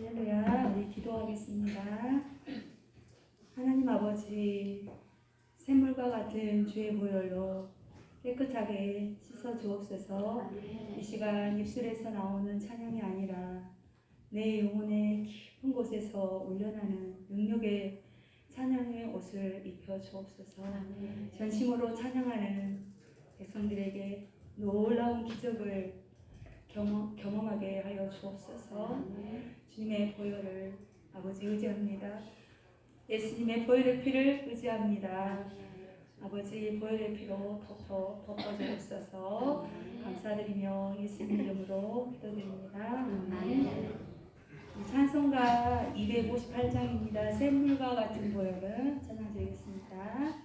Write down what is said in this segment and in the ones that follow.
할렐루야. 우리 기도하겠습니다. 하나님 아버지, 샘물과 같은 주의 보혈로 깨끗하게 씻어 주옵소서. 이 시간 입술에서 나오는 찬양이 아니라 내 영혼의 깊은 곳에서 울려나는 능력의 찬양의 옷을 입혀 주옵소서. 전심으로 찬양하는 백성들에게 놀라운 기적을 경험하게 하여 주옵소서. 주님의 보혈을 아버지 의지합니다. 예수님의 보혈의 피를 의지합니다. 아버지 보혈의 피로 덮어 주옵소서. 감사드리며 예수님 이름으로 기도드립니다. 찬송가 258장입니다. 샘물과 같은 보혈을 찬양 드리겠습니다.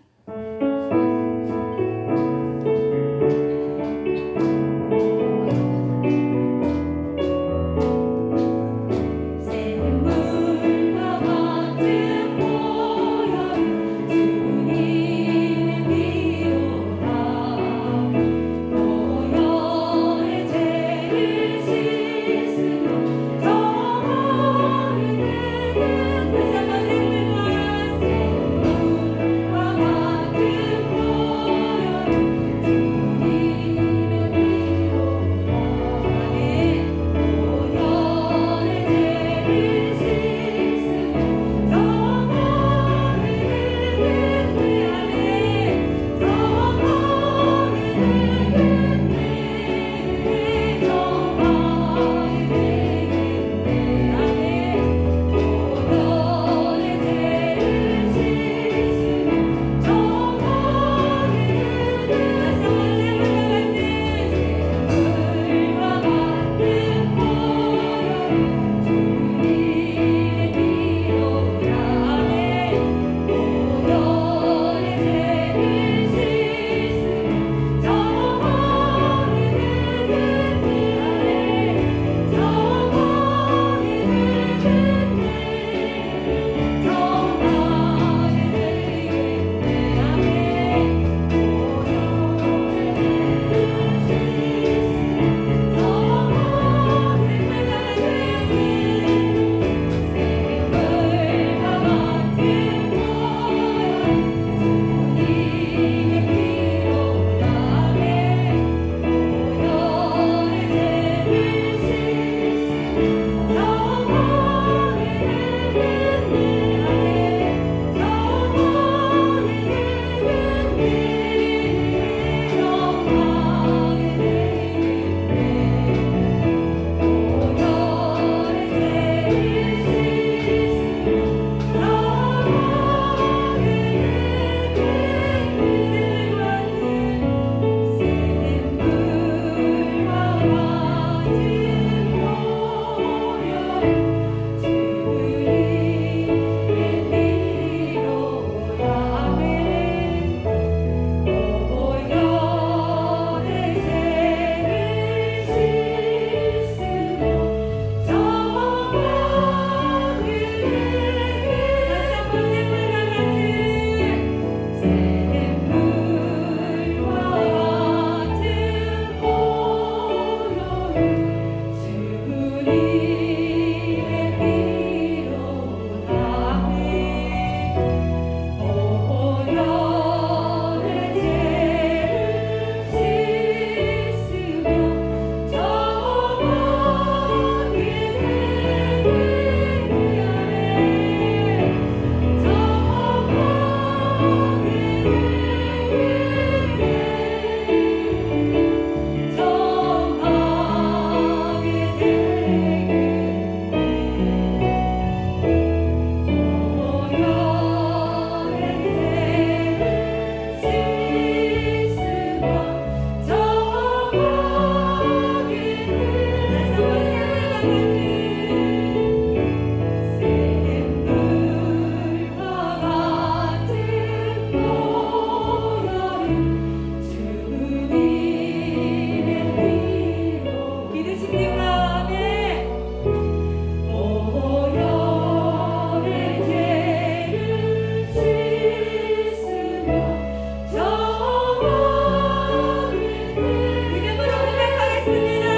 믿음으로 고백하겠습니다.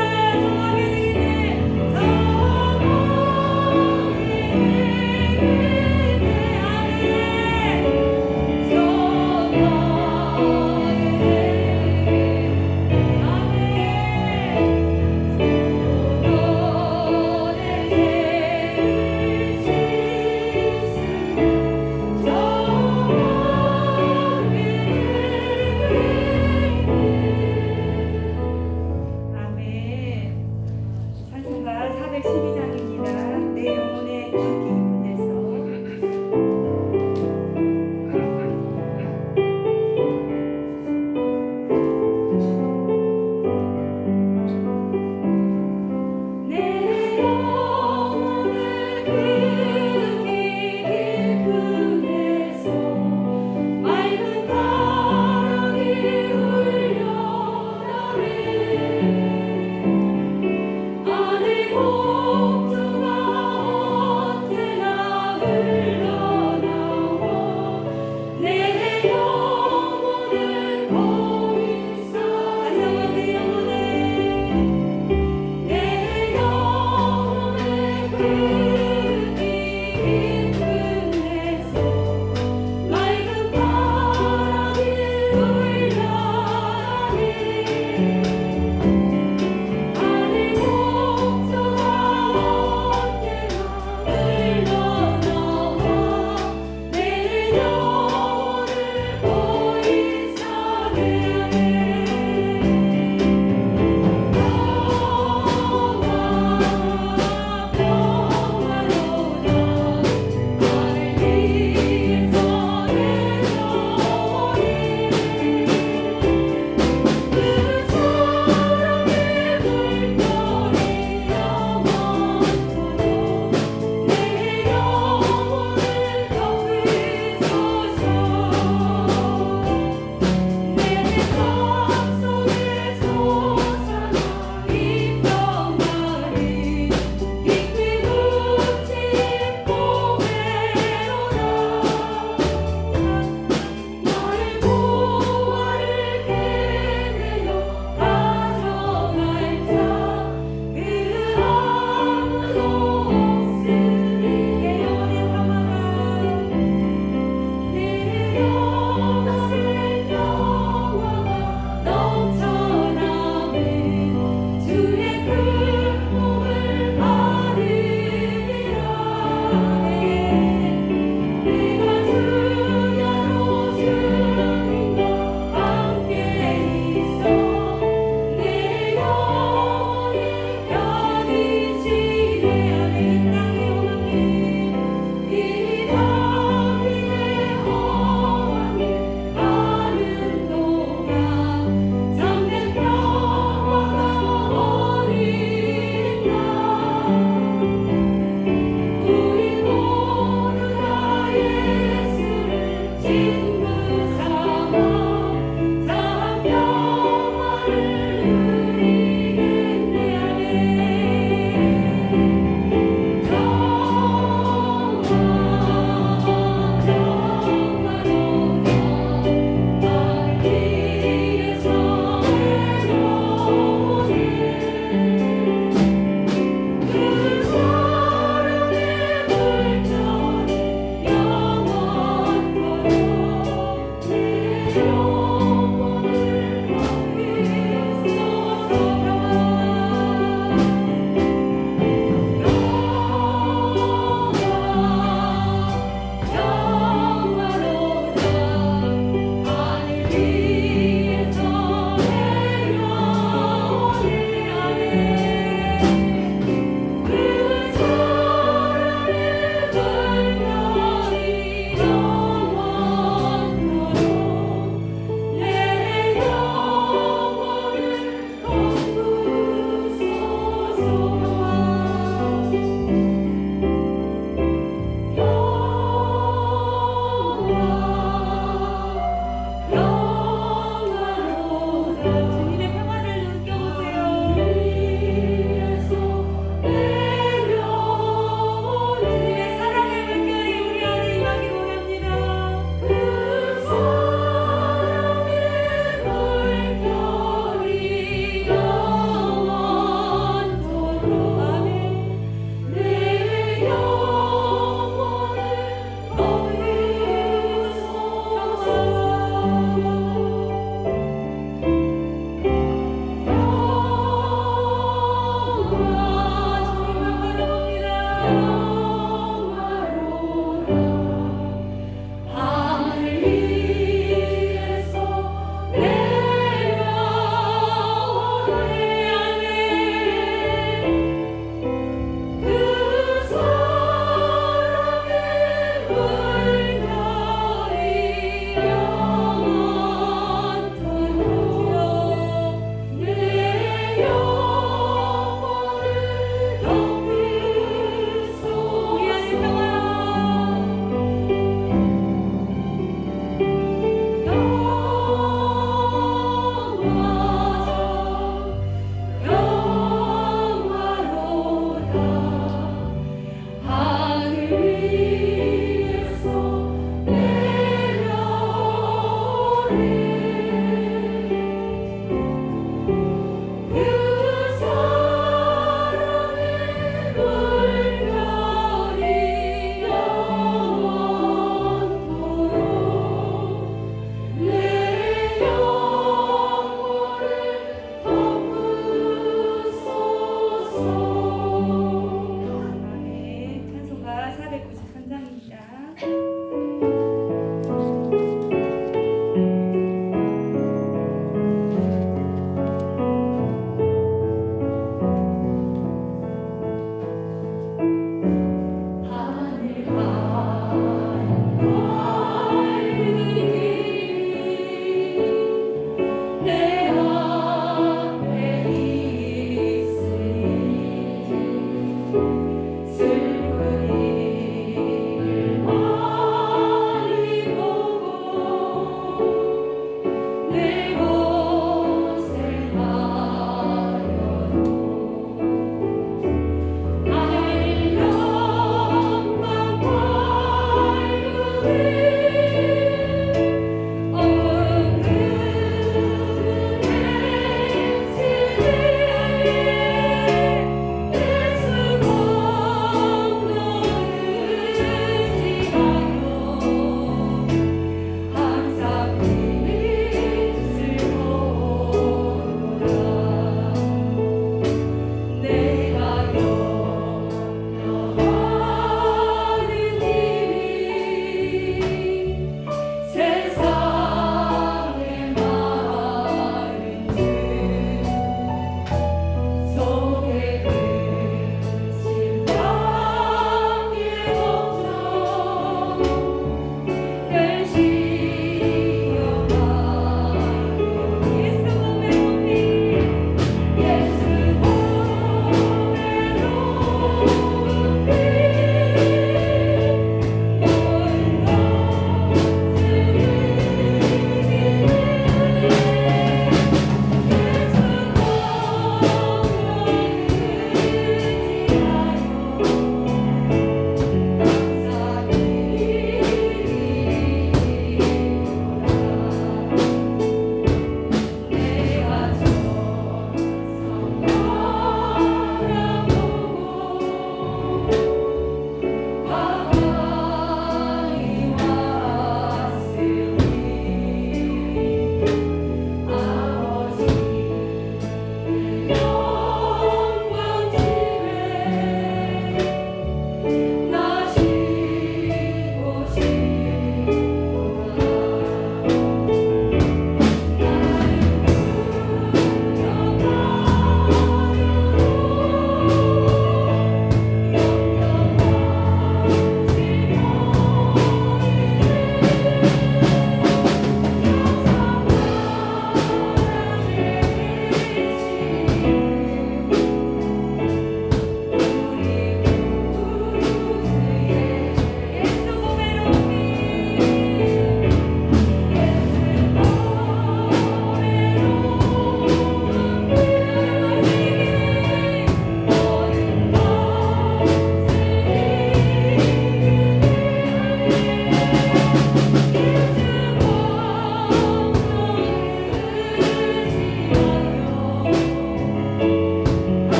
정하게 되기를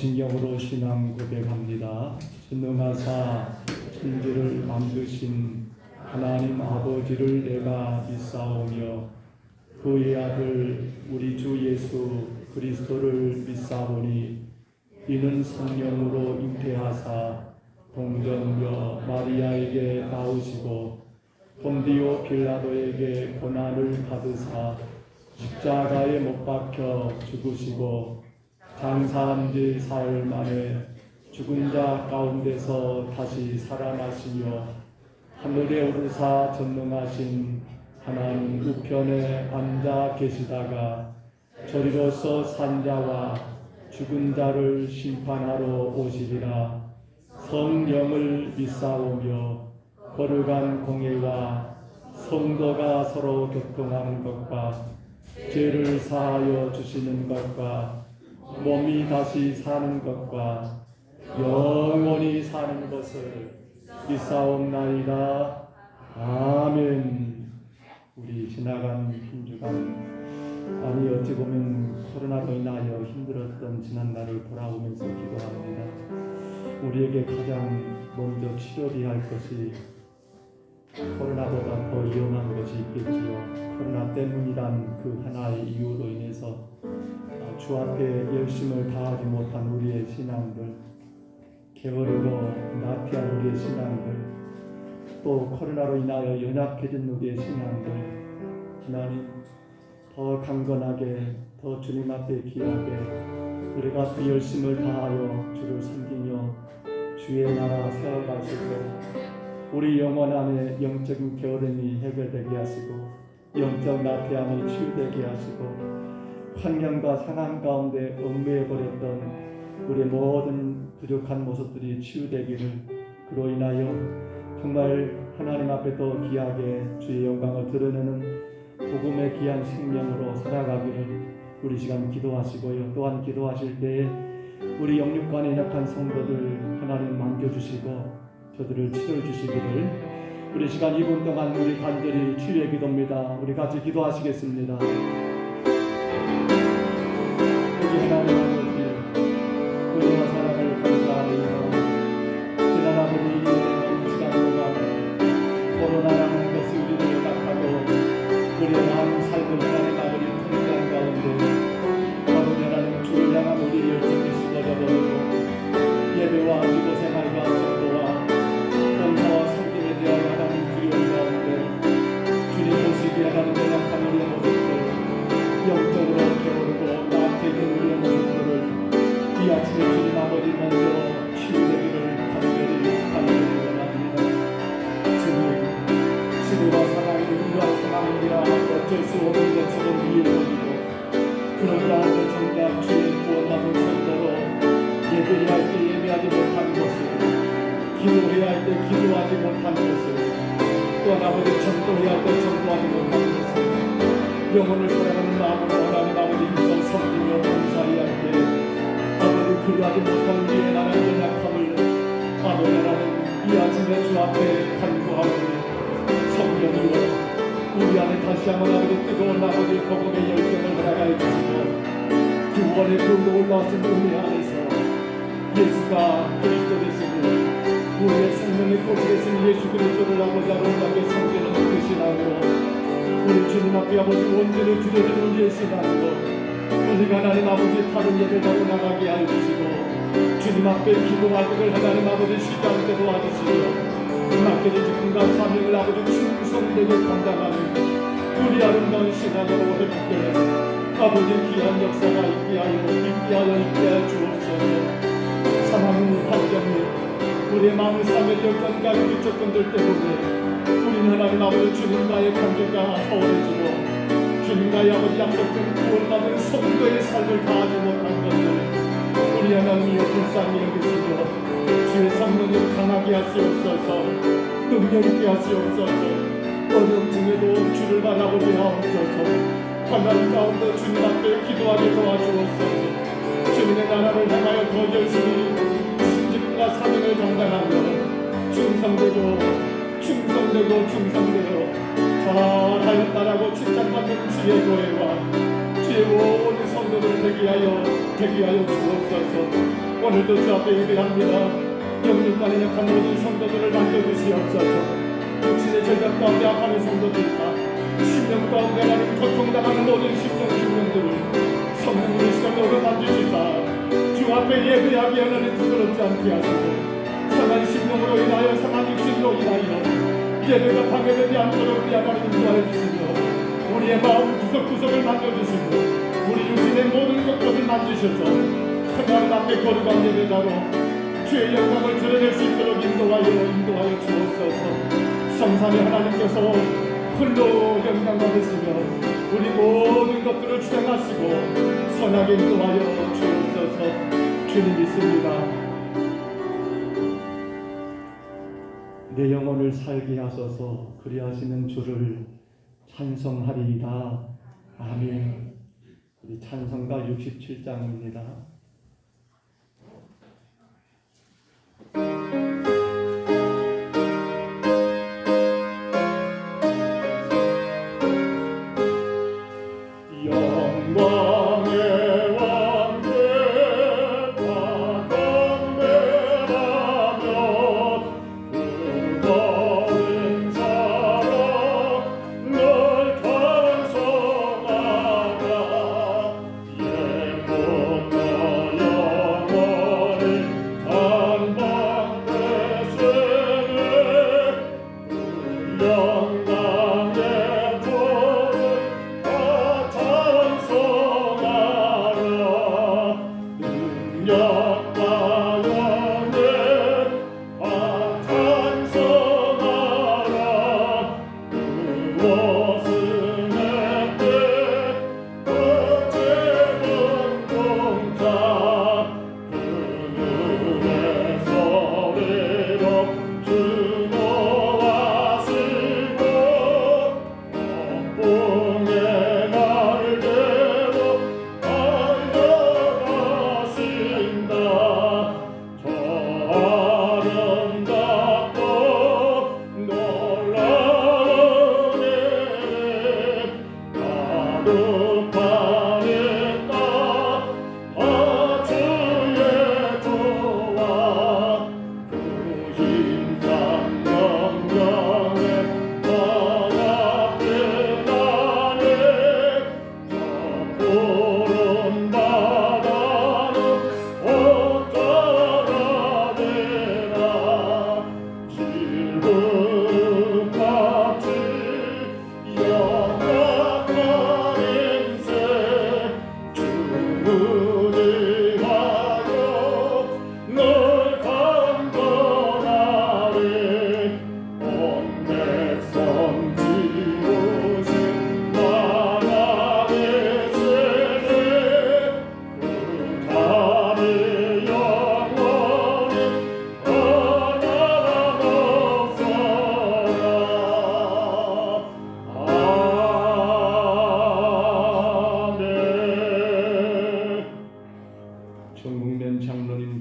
진정으로 신앙 고백합니다. 전능하사 천지를 만드신 하나님 아버지를 내가 믿사오며 그의 아들 우리 주 예수 그리스도를 믿사오니 이는 성령으로 잉태하사 동정녀 마리아에게 나오시고 본디오 빌라도에게 고난을 받으사 십자가에 못 박혀 죽으시고 장사한 지 사흘 만에 죽은 자 가운데서 다시 살아나시며 하늘에 오르사 전능하신 하나님 우편에 앉아 계시다가 저리로서 산자와 죽은 자를 심판하러 오시리라. 성령을 믿사오며 거룩한 공예와 성도가 서로 교통하는 것과 죄를 사하여 주시는 것과 몸이 다시 사는 것과 영원히 사는 것을 믿사옵나이다. 아멘. 우리 지나간 한 주간, 아니 어찌 보면 코로나로 인하여 힘들었던 지난날을 돌아보면서 기도합니다. 우리에게 가장 먼저 치료해야 할 것이 코로나보다 더 위험한 것이 있겠지요. 코로나 때문이란 그 하나의 이유로 인해서 주 앞에 열심을 다하지 못한 우리의 신앙들, 게으르고 나태한 우리의 신앙들, 또 코로나로 인하여 연약해진 우리의 신앙들, 하나님 더 강건하게, 더 주님 앞에 귀하게 우리가 그 열심을 다하여 주를 섬기며 주의 나라 세워가시고 우리 영혼 안에 영적인 게으름이 해결되게 하시고 영적 나태함이 치유되게 하시고 환경과 상황 가운데 얽매여버렸던 우리의 모든 부족한 모습들이 치유되기를, 그로 인하여 정말 하나님 앞에 더 귀하게 주의 영광을 드러내는 복음의 귀한 생명으로 살아가기를 우리 시간 기도하시고요. 또한 기도하실 때에 우리 영육간에 연약한 성도들 하나님 만져주시고 저들을 치료해주시기를 우리 시간 2분 동안 우리 간절히 치유의 기도입니다. 우리 같이 기도하시겠습니다. 우리 하나님 아버지, 은혜와 사랑을 감사하며 지난 아버지 이 시간 동안 코로나라는 것이 우리를 연약하고 우리의 마음 삶을 하나님 아버지 통제한 가운데 아버지 하나님 주를 향한 우리 열정이 쏟아져버리고 예배와 기도 생활과 전도와 봉사와 섬김에 대하여 하나님 두려움 가운데 주님 보시기에 하나님 연약한 우리의 모습들, 영적으로 게으르고 나태해진 우리의 모습들을 이 아침에 주님 아버지 먼저 치유되기를 간절히 원합니다. 주님, 치료와 사랑이 이러한 상황이라 어쩔 수 없는 것처럼 위에 보이고 그런 가운데 정작 주의 구원받은 성도로 예배해야 할 때 예배하지 못한 것을, 기도해야 할 때 기도하지 못한 것을, 또한 아버지 전도해야 할 때 전도하지 못한 것을, 영혼을 사랑하는 마음으로 하나님 아버지 힘써 섬기며 봉사해야 할 때 아버지 그러하지 못한 우리의 나라의 연약함을 아버지 하나님 이 아침에 주 앞에 간구하오니 성령이여 우리 안에 다시 한번 아버지 뜨거운 아버지 복음의 열정을 허락하여 주시고 구원의 그 놀라우신 은혜 안에서 예수가 그리스도 되시고 우리의 생명의 꽃이 되신 예수 그리스도를 아버지 아름답게 섬기는 그 신앙으로 우리 주님 앞에 아버지 온전히 드려지는 우리의 신앙으로 우리가 하나님 아버지 다른 예배자로 나가게 하여 주시고 주님 앞에 기도할 것을 하나님 아버지 쉬지 않게 도와주시고 맡겨진 직분과 사명을 아버지 충성되게 감당하는 우리 아름다운 신앙으로 회복되는 아버지 귀한 역사가 있게 하여 주옵소서. 상황 환경 및 우리의 마음을 삶의 여건과 그 조건들 때문에 우리는 하나님 아버지 주님과의 관계가 소원해지고 주님과의 아버지 약속된 구원받은 성도의 삶을 다하지 못한 것을 우리 하나님이여 불쌍히 여기시며 주의 성령을 강하게 하시옵소서. 능력 있게 하시옵소서. 어려움 중에도 주를 바라보게 하옵소서. 환난 가운데 주님 앞에 기도하게 도와주옵소서. 주님의 나라를 향하여 더 열심히 신직과 사명을 감당하며 충성되어 잘하였다라고 칭찬받는 주의 교회와 주의 모든 성도들 되게 하여 주옵소서. 오늘도 주 앞에 예배합니다. 영육간에 약한 모든 성도들을 만져주시옵소서. 육신의 절벽 가운데 아파하는 성도들과 심령 가운데 가는 고통당하는 모든 심령들을 성령으로 시간으로 만지시사 주 앞에 예배하기 연하는 부끄럽지 않게 하시고 상한 심령으로 인하여 상한 육신으로 인하여 예배가 방해되지 않도록 우리 하나님 인도하여 주시며 우리의 마음 구석구석을 만져주시고 우리 육신의 모든 곳곳을 만지셔서 하나님 앞에 거룩한 예배자로 주의 영광을 드러낼 수 있도록 인도하여 주옵소서. 성삼위 하나님께서 홀로 영광 받으시며 우리 모든 것들을 주장하시고 선하게 인도하여 주옵소서. 주님 믿습니다. 내 영혼을 살게 하소서. 그리하시는 주를 찬송하리이다. 아멘. 우리 찬송가 67장입니다.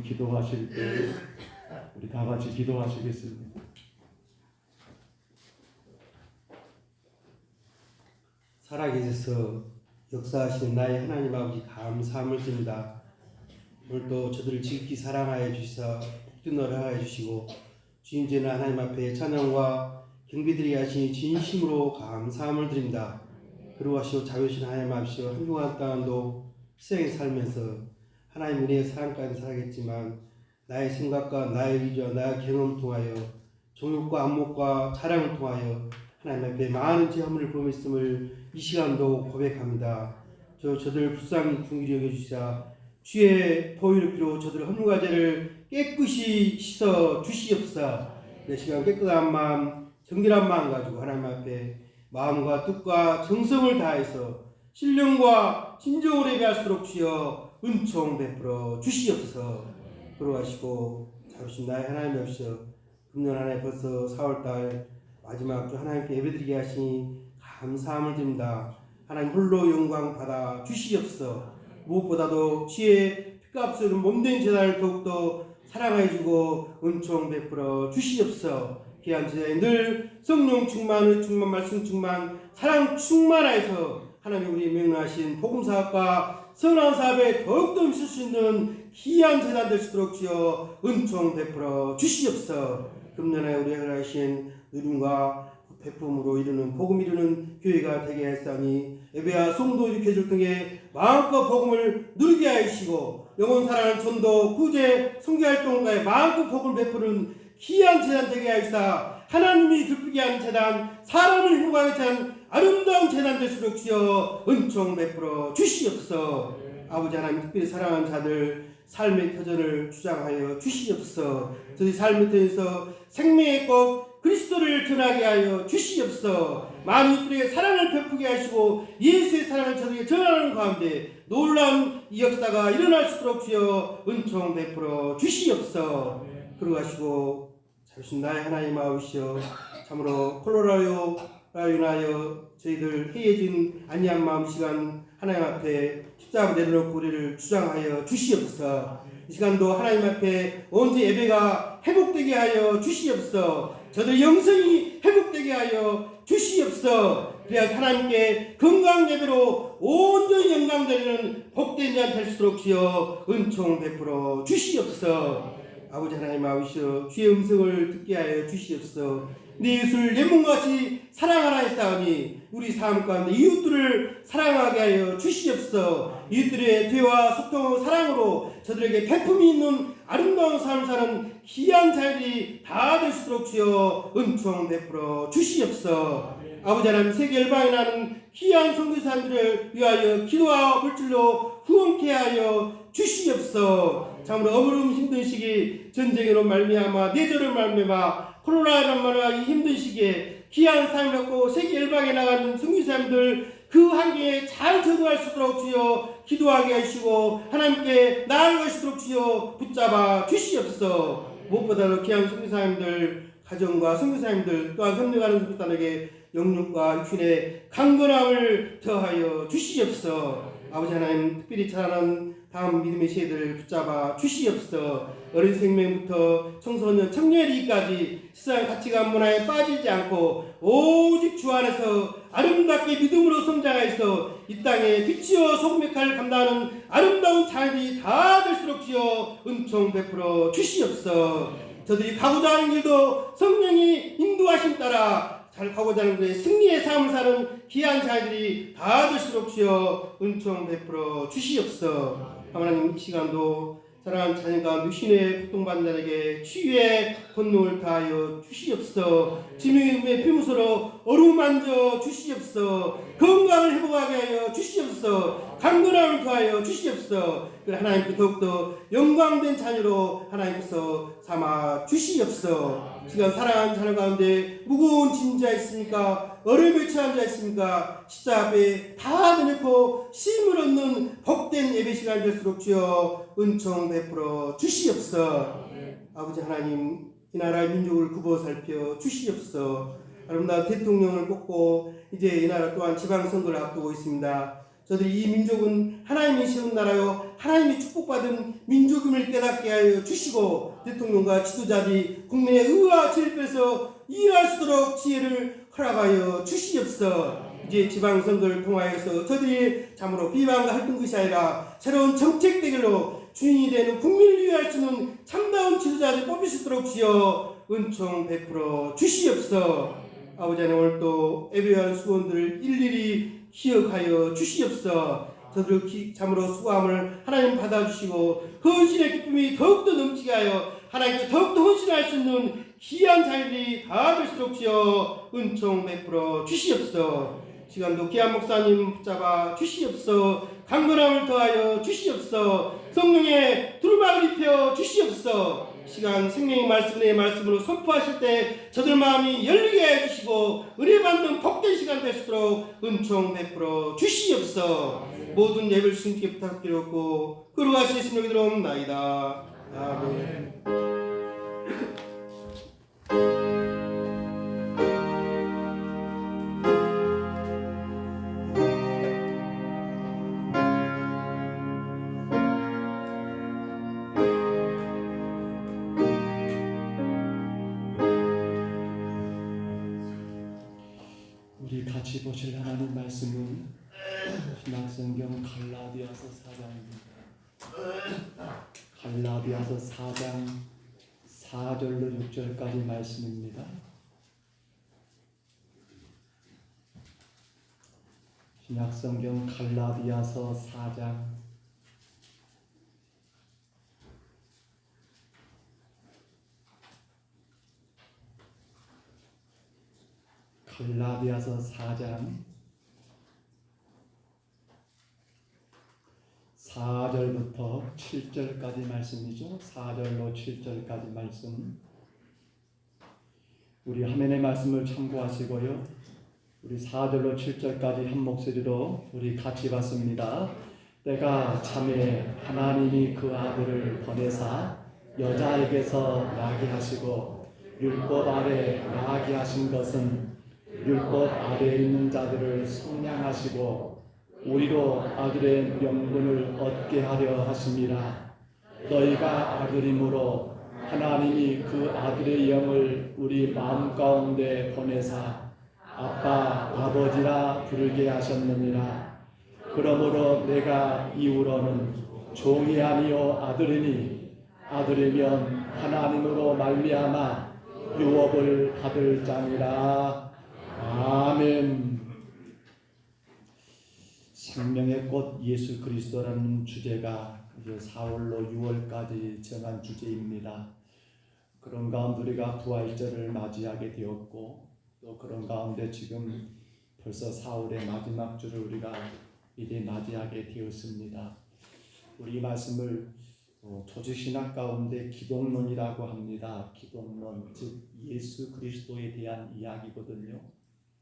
기도하실 때 우리 다 같이 기도하시겠습니다. 살아계셔서 역사하시는 나의 하나님 아버지 감사함을 드립니다. 오늘도 저들을 지극히 사랑하여 주시사 복든을 하여 주시고 주님 제는 하나님 앞에 찬양과 경배드리 하시니 진심으로 감사함을 드립니다. 그러하시오 자비하신 하나님 아버지여 한 주간 동안도 세상에 살면서 하나님 은혜의 사랑까지 살아겠지만 나의 생각과 나의 의지와 나의 경험을 통하여 정욕과 안목과 자랑을 통하여 하나님 앞에 많은 제 허물을 범했음을 이 시간도 고백합니다. 저들 불쌍히 궁휼히 여겨주시사 주의 보혈의 피로 저들 허물과 죄를 깨끗이 씻어 주시옵소서. 내 시간 깨끗한 마음 정결한 마음 가지고 하나님 앞에 마음과 뜻과 정성을 다해서 신령과 진정으로 예배할수록 주여 은총 베풀어 주시옵소서. 그러하시고 자비신 나의 하나님 없이여 금년 한 해 벌써 4월달 마지막 주 하나님께 예배드리게 하시니 감사함을 드립니다. 하나님 홀로 영광 받아 주시옵소서. 무엇보다도 주의 피값으로 몸된 제단을 더욱더 사랑하여 주고 은총 베풀어 주시옵소서. 귀한 제단에 늘 성령 충만, 의 충만, 말씀 충만, 사랑 충만하여서 하나님 우리 명령하신 복음사역과 선한 사업에 더욱더 힘쓸 수 있는 귀한 재단 될 수 있도록 주여 은총 베풀어 주시옵소서. 금년에 우리 허락하신 누림과 베품으로 이루는 복음 이루는 교회가 되게 하였사니 예배와 송도 일으켜줄 통해 마음껏 복음을 누리게 하시고 영혼 사랑하는 전도 구제 선교활동가에 마음껏 복음을 베푸는 귀한 재단 되게 하시사 하나님이 기쁘게 하는 재단 사람을 행복하게 하는 아름다운 재단 될수록 주여 은총 베풀어 주시옵소서. 아버지 하나님 특별히 사랑하는 자들 삶의 터전을 주장하여 주시옵소서. 저희 삶의 터전에서 생명의 꽃 그리스도를 전하게 하여 주시옵소서. 많은 이들에게 사랑을 베푸게 하시고 예수의 사랑을 저들에게 전하는 가운데 놀라운 이 역사가 일어날 수 있도록 주여 은총 베풀어 주시옵소서. 그러가시고 자신 나의 하나님 아버지여 참으로 콜로라도로 인하여 저희들 해해진 안니한 마음 시간 하나님 앞에 십자가 내려놓고 우리를 주장하여 주시옵소서. 이 시간도 하나님 앞에 언제 예배가 회복되게 하여 주시옵소서. 저들 영성이 회복되게 하여 주시옵소서. 그래야 하나님께 건강 예배로 온전히 영광되는 복된 자 될 수 있도록 주여 은총 베풀어 주시옵소서. 아버지 하나님 아버지여 주의 음성을 듣게 하여 주시옵소서. 네 이웃을 내 몸같이 사랑하라 했사오니 우리 삶 가운데 이웃들을 사랑하게 하여 주시옵소서. 이웃들의 대화 소통 사랑으로 저들에게 베품이 있는 아름다운 삶을 사는 귀한 자들이 다 될 수 있도록 주여 은총 베풀어 주시옵소서. 아버지 하나님 세계 열방에 나는 귀한 선교사님들을 위하여 기도와 물질로 후원케 하여 주시옵소서. 참으로 어려움 힘든 시기 전쟁으로 말미암아 내조를 말미암아 코로나로 말미암아 이 힘든 시기에 귀한 삶을 갖고 세계 열방에 나가는 선교사님들 그 한계에 잘 적응할 수 있도록 주여 기도하게 하시고 하나님께 나아갈 수 있도록 주여 붙잡아 주시옵소서. 무엇보다도 귀한 선교사님들 가정과 선교사님들 또한 협력하는 선교사님에게 영육과 육신의 강건함을 더하여 주시옵소서. 아버지 하나님 특별히 자라는 다음 믿음의 세대를 붙잡아 주시옵소서. 어린 생명부터 청소년 청년이기까지 세상 가치관 문화에 빠지지 않고 오직 주 안에서 아름답게 믿음으로 성장하여서 이 땅에 빛이요 소금의 칼을 감당하는 아름다운 자녀들이 다 될수록 주여 은총 베풀어 주시옵소서. 저들이 가고자 하는 길도 성령이 인도하심 따라 잘 가고자 하는 것에 승리의 삶을 사는 귀한 자들이 다 될수록 주여 은총 베풀어 주시옵소서. 하나님 이 시간도 사랑하는 자녀가 누신의 고통받는 자에게 치유의 권능을 다하여 주시옵소서. 지명의 피무서로 어루만져 주시옵소서. 건강을 회복하게 하여 주시옵소서. 강건함을 더하여 주시옵소서. 하나님께 더욱더 영광된 자녀로 하나님께서 삼아 주시옵소서. 시간 사랑하는 자녀 가운데 무거운 짐자 있습니까? 어려움에 처한 자 있습니까? 십자가 앞에 다 내놓고 쉼을 얻는 복된 예배 시간 될수록 주여 은총 베풀어 주시옵소서. 아버지 하나님 이 나라의 민족을 굽어 살펴 주시옵소서. 아름다운 대통령을 뽑고 이제 이 나라 또한 지방선거를 앞두고 있습니다. 저들이 이 민족은 하나님이 세운 나라요 하나님이 축복받은 민족임을 깨닫게 하여 주시고 대통령과 지도자들이 국민의 의와 질서에서 일할 수 있도록 지혜를 허락하여 주시옵소서. 이제 지방선거를 통하여서 저들이 참으로 비방과 활동 것이 아니라 새로운 정책 대결로 주인이 되는 국민을 위할 수 있는 참다운 지도자들이 뽑힐 수 있도록 주여 은총 베풀어 주시옵소서. 아버지 하나님 오늘 또 예배한 수고원들을 일일이 기억하여 주시옵소서. 저들 참으로 수고함을 하나님 받아주시고 헌신의 기쁨이 더욱더 넘치게 하여 하나님께 더욱더 헌신할 수 있는 귀한 자들이 다 될수록 주여 은총 베풀어 주시옵소서. 시간도 귀한 목사님 붙잡아 주시옵소서. 강건함을 더하여 주시옵소서. 성령의 두루마를 입혀 주시옵소서. 시간 생명의 말씀의 말씀으로 선포하실 때 저들 마음이 열리게 해주시고 은혜 받는 복된 시간 될 수 있도록 은총 베풀어 주시옵소서. 모든 예배를 주님께 부탁드렸고 끌어가시는 신령이 들어옵나이다. 아멘. 우리 같이 보실 하나님 말씀은 신약성경 갈라디아서 4장입니다. 갈라디아서 4장 4절로 6절까지 말씀입니다. 신약성경 갈라디아서 4장 갈라디아서 4장 4절부터 7절까지 말씀이죠. 4절로 7절까지 말씀. 우리 화면의 말씀을 참고하시고요. 우리 4절로 7절까지 한 목소리로 우리 같이 봤습니다. 때가 참에 하나님이 그 아들을 보내사 여자에게서 나게 하시고 율법 아래 나게 하신 것은 율법 아래에 있는 자들을 속량하시고 우리로 아들의 명분을 얻게 하려 하심이라. 너희가 아들이므로 하나님이 그 아들의 영을 우리 마음 가운데 보내사 아빠 아버지라 부르게 하셨느니라. 그러므로 내가 이후로는 종이 아니요 아들이니 아들이면 하나님으로 말미암아 유업을 받을 자니라. 아멘. 생명의 꽃 예수 그리스도라는 주제가 이제 4월로 6월까지 정한 주제입니다. 그런 가운데 우리가 부활절을 맞이하게 되었고 또 그런 가운데 지금 벌써 4월의 마지막 주를 우리가 이제 맞이하게 되었습니다. 우리 이 말씀을 조직신학 가운데 기독론이라고 합니다. 기독론, 즉 예수 그리스도에 대한 이야기거든요.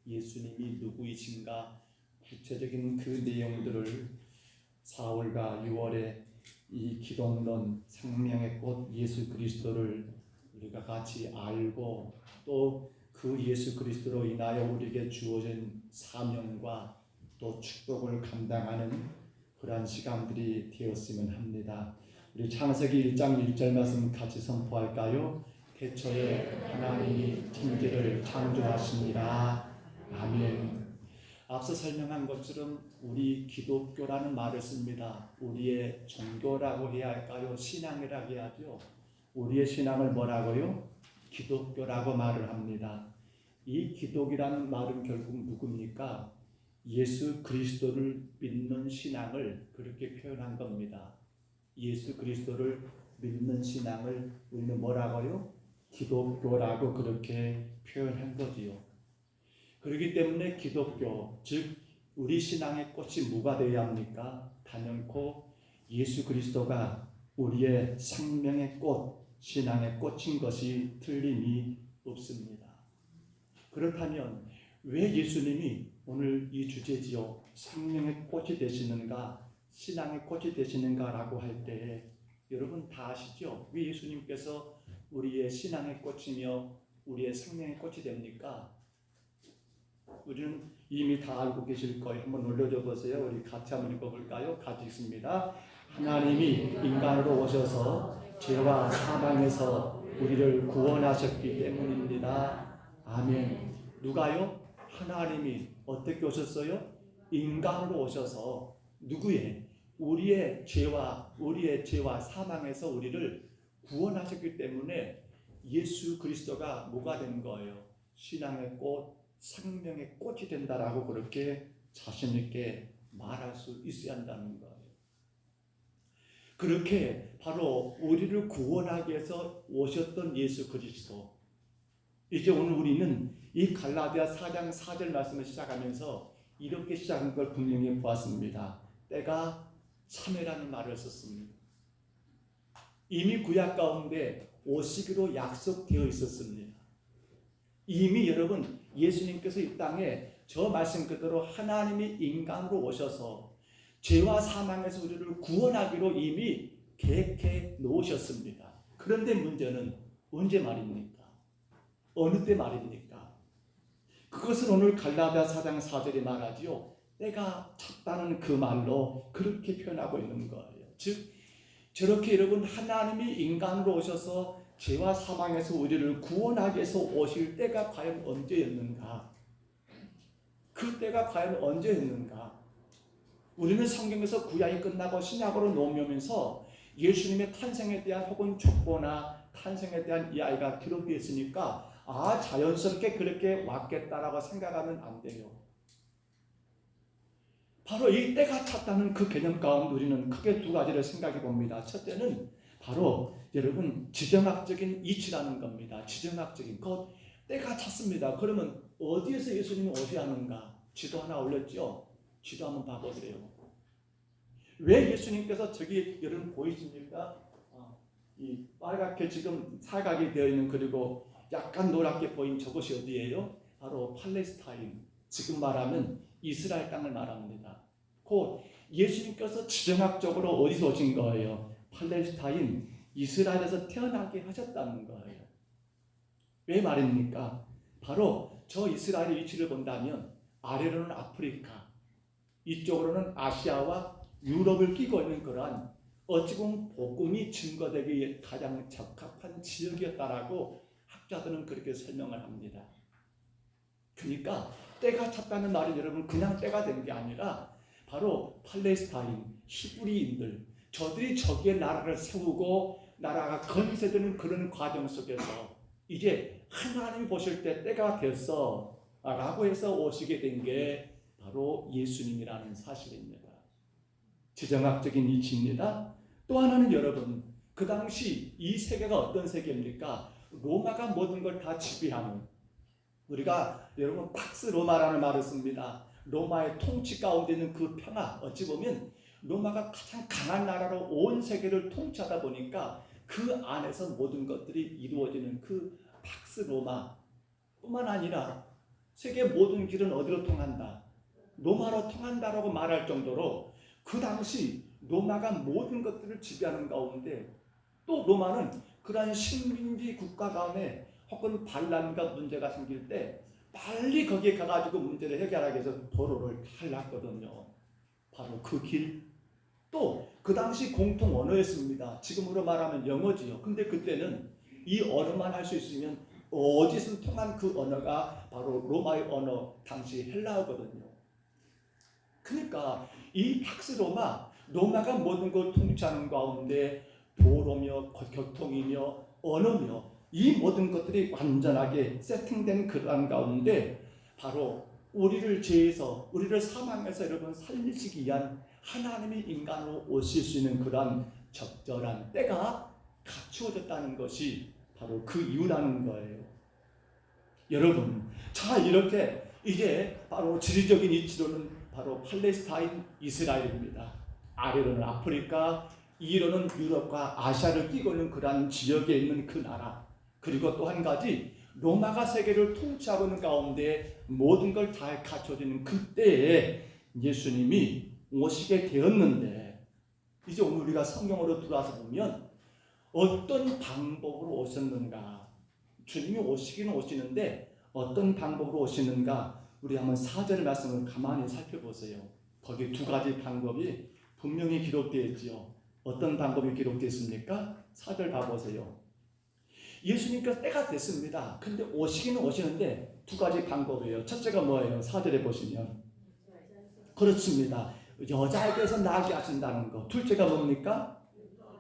예수님이 누구이신가 구체적인 그 내용들을 4월과 6월에 이 기독론 생명의 꽃 예수 그리스도를 우리가 같이 알고 또 그 예수 그리스도로 인하여 우리에게 주어진 사명과 또 축복을 감당하는 그러한 시간들이 되었으면 합니다. 우리 창세기 1장 1절 말씀 같이 선포할까요? 태초에 하나님이 천지를 창조하시니라. 아멘. 앞서 설명한 것처럼 우리 기독교라는 말을 씁니다. 우리의 종교라고 해야 할까요? 신앙이라고 해야죠. 우리의 신앙을 뭐라고요? 기독교라고 말을 합니다. 이 기독이라는 말은 결국 누굽니까? 예수 그리스도를 믿는 신앙을 그렇게 표현한 겁니다. 예수 그리스도를 믿는 신앙을 우리는 뭐라고요? 기독교라고 그렇게 표현한 거지요. 그렇기 때문에 기독교, 즉 우리 신앙의 꽃이 뭐가 되어야 합니까? 단연코 예수 그리스도가 우리의 생명의 꽃, 신앙의 꽃인 것이 틀림이 없습니다. 그렇다면 왜 예수님이 오늘 이 주제지요, 생명의 꽃이 되시는가, 신앙의 꽃이 되시는가라고 할 때 여러분 다 아시죠? 왜 예수님께서 우리의 신앙의 꽃이며 우리의 생명의 꽃이 됩니까? 우리는 이미 다 알고 계실 거예요. 한번 올려줘 보세요. 우리 같이 한번 읽어볼까요? 같이 읽습니다. 하나님이 인간으로 오셔서 죄와 사망에서 우리를 구원하셨기 때문입니다. 아멘. 누가요? 하나님이 어떻게 오셨어요? 인간으로 오셔서 누구의? 우리의 죄와 사망에서 우리를 구원하셨기 때문에 예수 그리스도가 뭐가 된 거예요? 신앙의 꽃, 생명의 꽃이 된다라고 그렇게 자신 있게 말할 수 있어야 한다는 거예요. 그렇게 바로 우리를 구원하기 위해서 오셨던 예수 그리스도. 이제 오늘 우리는 이 갈라디아 4장 4절 말씀을 시작하면서 이렇게 시작한 걸 분명히 보았습니다. 때가 참회라는 말을 썼습니다. 이미 구약 가운데 오시기로 약속되어 있었습니다. 이미 여러분 예수님께서 이 땅에 저 말씀 그대로 하나님이 인간으로 오셔서 죄와 사망에서 우리를 구원하기로 이미 계획해 놓으셨습니다. 그런데 문제는 언제 말입니까? 어느 때 말입니까? 그것을 오늘 갈라디아 4장 4절이 말하지요. 때가 찼다는 그 말로 그렇게 표현하고 있는 거예요. 즉 저렇게 여러분 하나님이 인간으로 오셔서 죄와 사망에서 우리를 구원하기 위해서 오실 때가 과연 언제였는가? 그 때가 과연 언제였는가? 우리는 성경에서 구약이 끝나고 신약으로 넘어오면서 예수님의 탄생에 대한 혹은 족보나 탄생에 대한 이야기가 기록되어 있으니까 자연스럽게 그렇게 왔겠다라고 생각하면 안 돼요. 바로 이 때가 찼다는 그 개념 가운데 우리는 크게 두 가지를 생각해 봅니다. 첫째는 바로 여러분 지정학적인 이치라는 겁니다. 지정학적인 것 때가 찼습니다. 그러면 어디에서 예수님이 어디 하는가? 지도 하나 올렸죠? 지도 한번 봐보세요. 왜 예수님께서 저기 여러분 보이십니까? 이 빨갛게 지금 사각이 되어 있는 그리고 약간 노랗게 보인 저것이 어디예요? 바로 팔레스타인. 지금 말하면 이스라엘 땅을 말합니다. 곧 예수님께서 지정학적으로 어디서 오신 거예요? 팔레스타인, 이스라엘에서 태어나게 하셨다는 거예요. 왜 말입니까? 바로 저 이스라엘의 위치를 본다면 아래로는 아프리카, 이쪽으로는 아시아와 유럽을 끼고 있는 그러한 어찌 보면 복음이 증거되기에 가장 적합한 지역이었다라고 학자들은 그렇게 설명을 합니다. 그러니까 때가 찼다는 말은 여러분 그냥 때가 된 게 아니라 바로 팔레스타인, 히브리인들 저들이 저기에 나라를 세우고 나라가 건세되는 그런 과정 속에서 이제 하나님이 보실 때 때가 됐어 라고 해서 오시게 된 게 바로 예수님이라는 사실입니다. 지정학적인 이치입니다. 또 하나는 여러분 그 당시 이 세계가 어떤 세계입니까? 로마가 모든 걸 다 지배하는, 우리가 여러분 팍스 로마라는 말을 씁니다. 로마의 통치 가운데 있는 그 평화, 어찌 보면 로마가 가장 강한 나라로 온 세계를 통치하다 보니까 그 안에서 모든 것들이 이루어지는 그 팍스 로마 뿐만 아니라 세계 모든 길은 어디로 통한다? 로마로 통한다라고 말할 정도로 그 당시 로마가 모든 것들을 지배하는 가운데 또 로마는 그러한 식민지 국가 가운데 혹은 반란과 문제가 생길 때 빨리 거기에 가가지고 문제를 해결하기 위해서 도로를 잘랐거든요. 바로 그 길. 또 그 당시 공통 언어였습니다. 지금으로 말하면 영어지요. 근데 그때는 이 언어만 할 수 있으면 어디서 통한 그 언어가 바로 로마의 언어, 당시 헬라어거든요. 그러니까 이 팍스 로마가 모든 걸 통치하는 가운데 도로며 교통이며 언어며 이 모든 것들이 완전하게 세팅된 그러한 가운데 바로 우리를 죄에서 우리를 사망해서 여러분 살리시기 위한 하나님이 인간으로 오실 수 있는 그러한 적절한 때가 갖추어졌다는 것이 바로 그 이유라는 거예요. 여러분, 자 이렇게 이제 바로 지리적인 이치로는 바로 팔레스타인 이스라엘입니다. 아래로는 아프리카, 위로는 유럽과 아시아를 끼고 있는 그러한 지역에 있는 그 나라. 그리고 또 한 가지 로마가 세계를 통치하고 있는 가운데 모든 걸 다 갖춰지는 그때에 예수님이 오시게 되었는데 이제 오늘 우리가 성경으로 들어와서 보면 어떤 방법으로 오셨는가? 주님이 오시기는 오시는데 어떤 방법으로 오시는가? 우리 한번 4절 말씀을 가만히 살펴보세요. 거기 두 가지 방법이 분명히 기록되어 있지요. 어떤 방법이 기록되어 있습니까? 4절 봐보세요. 예수님께서 때가 됐습니다. 근데 오시기는 오시는데 두 가지 방법이에요. 첫째가 뭐예요? 4절에 보시면 그렇습니다. 여자에게서 나게 하신다는 거. 둘째가 뭡니까?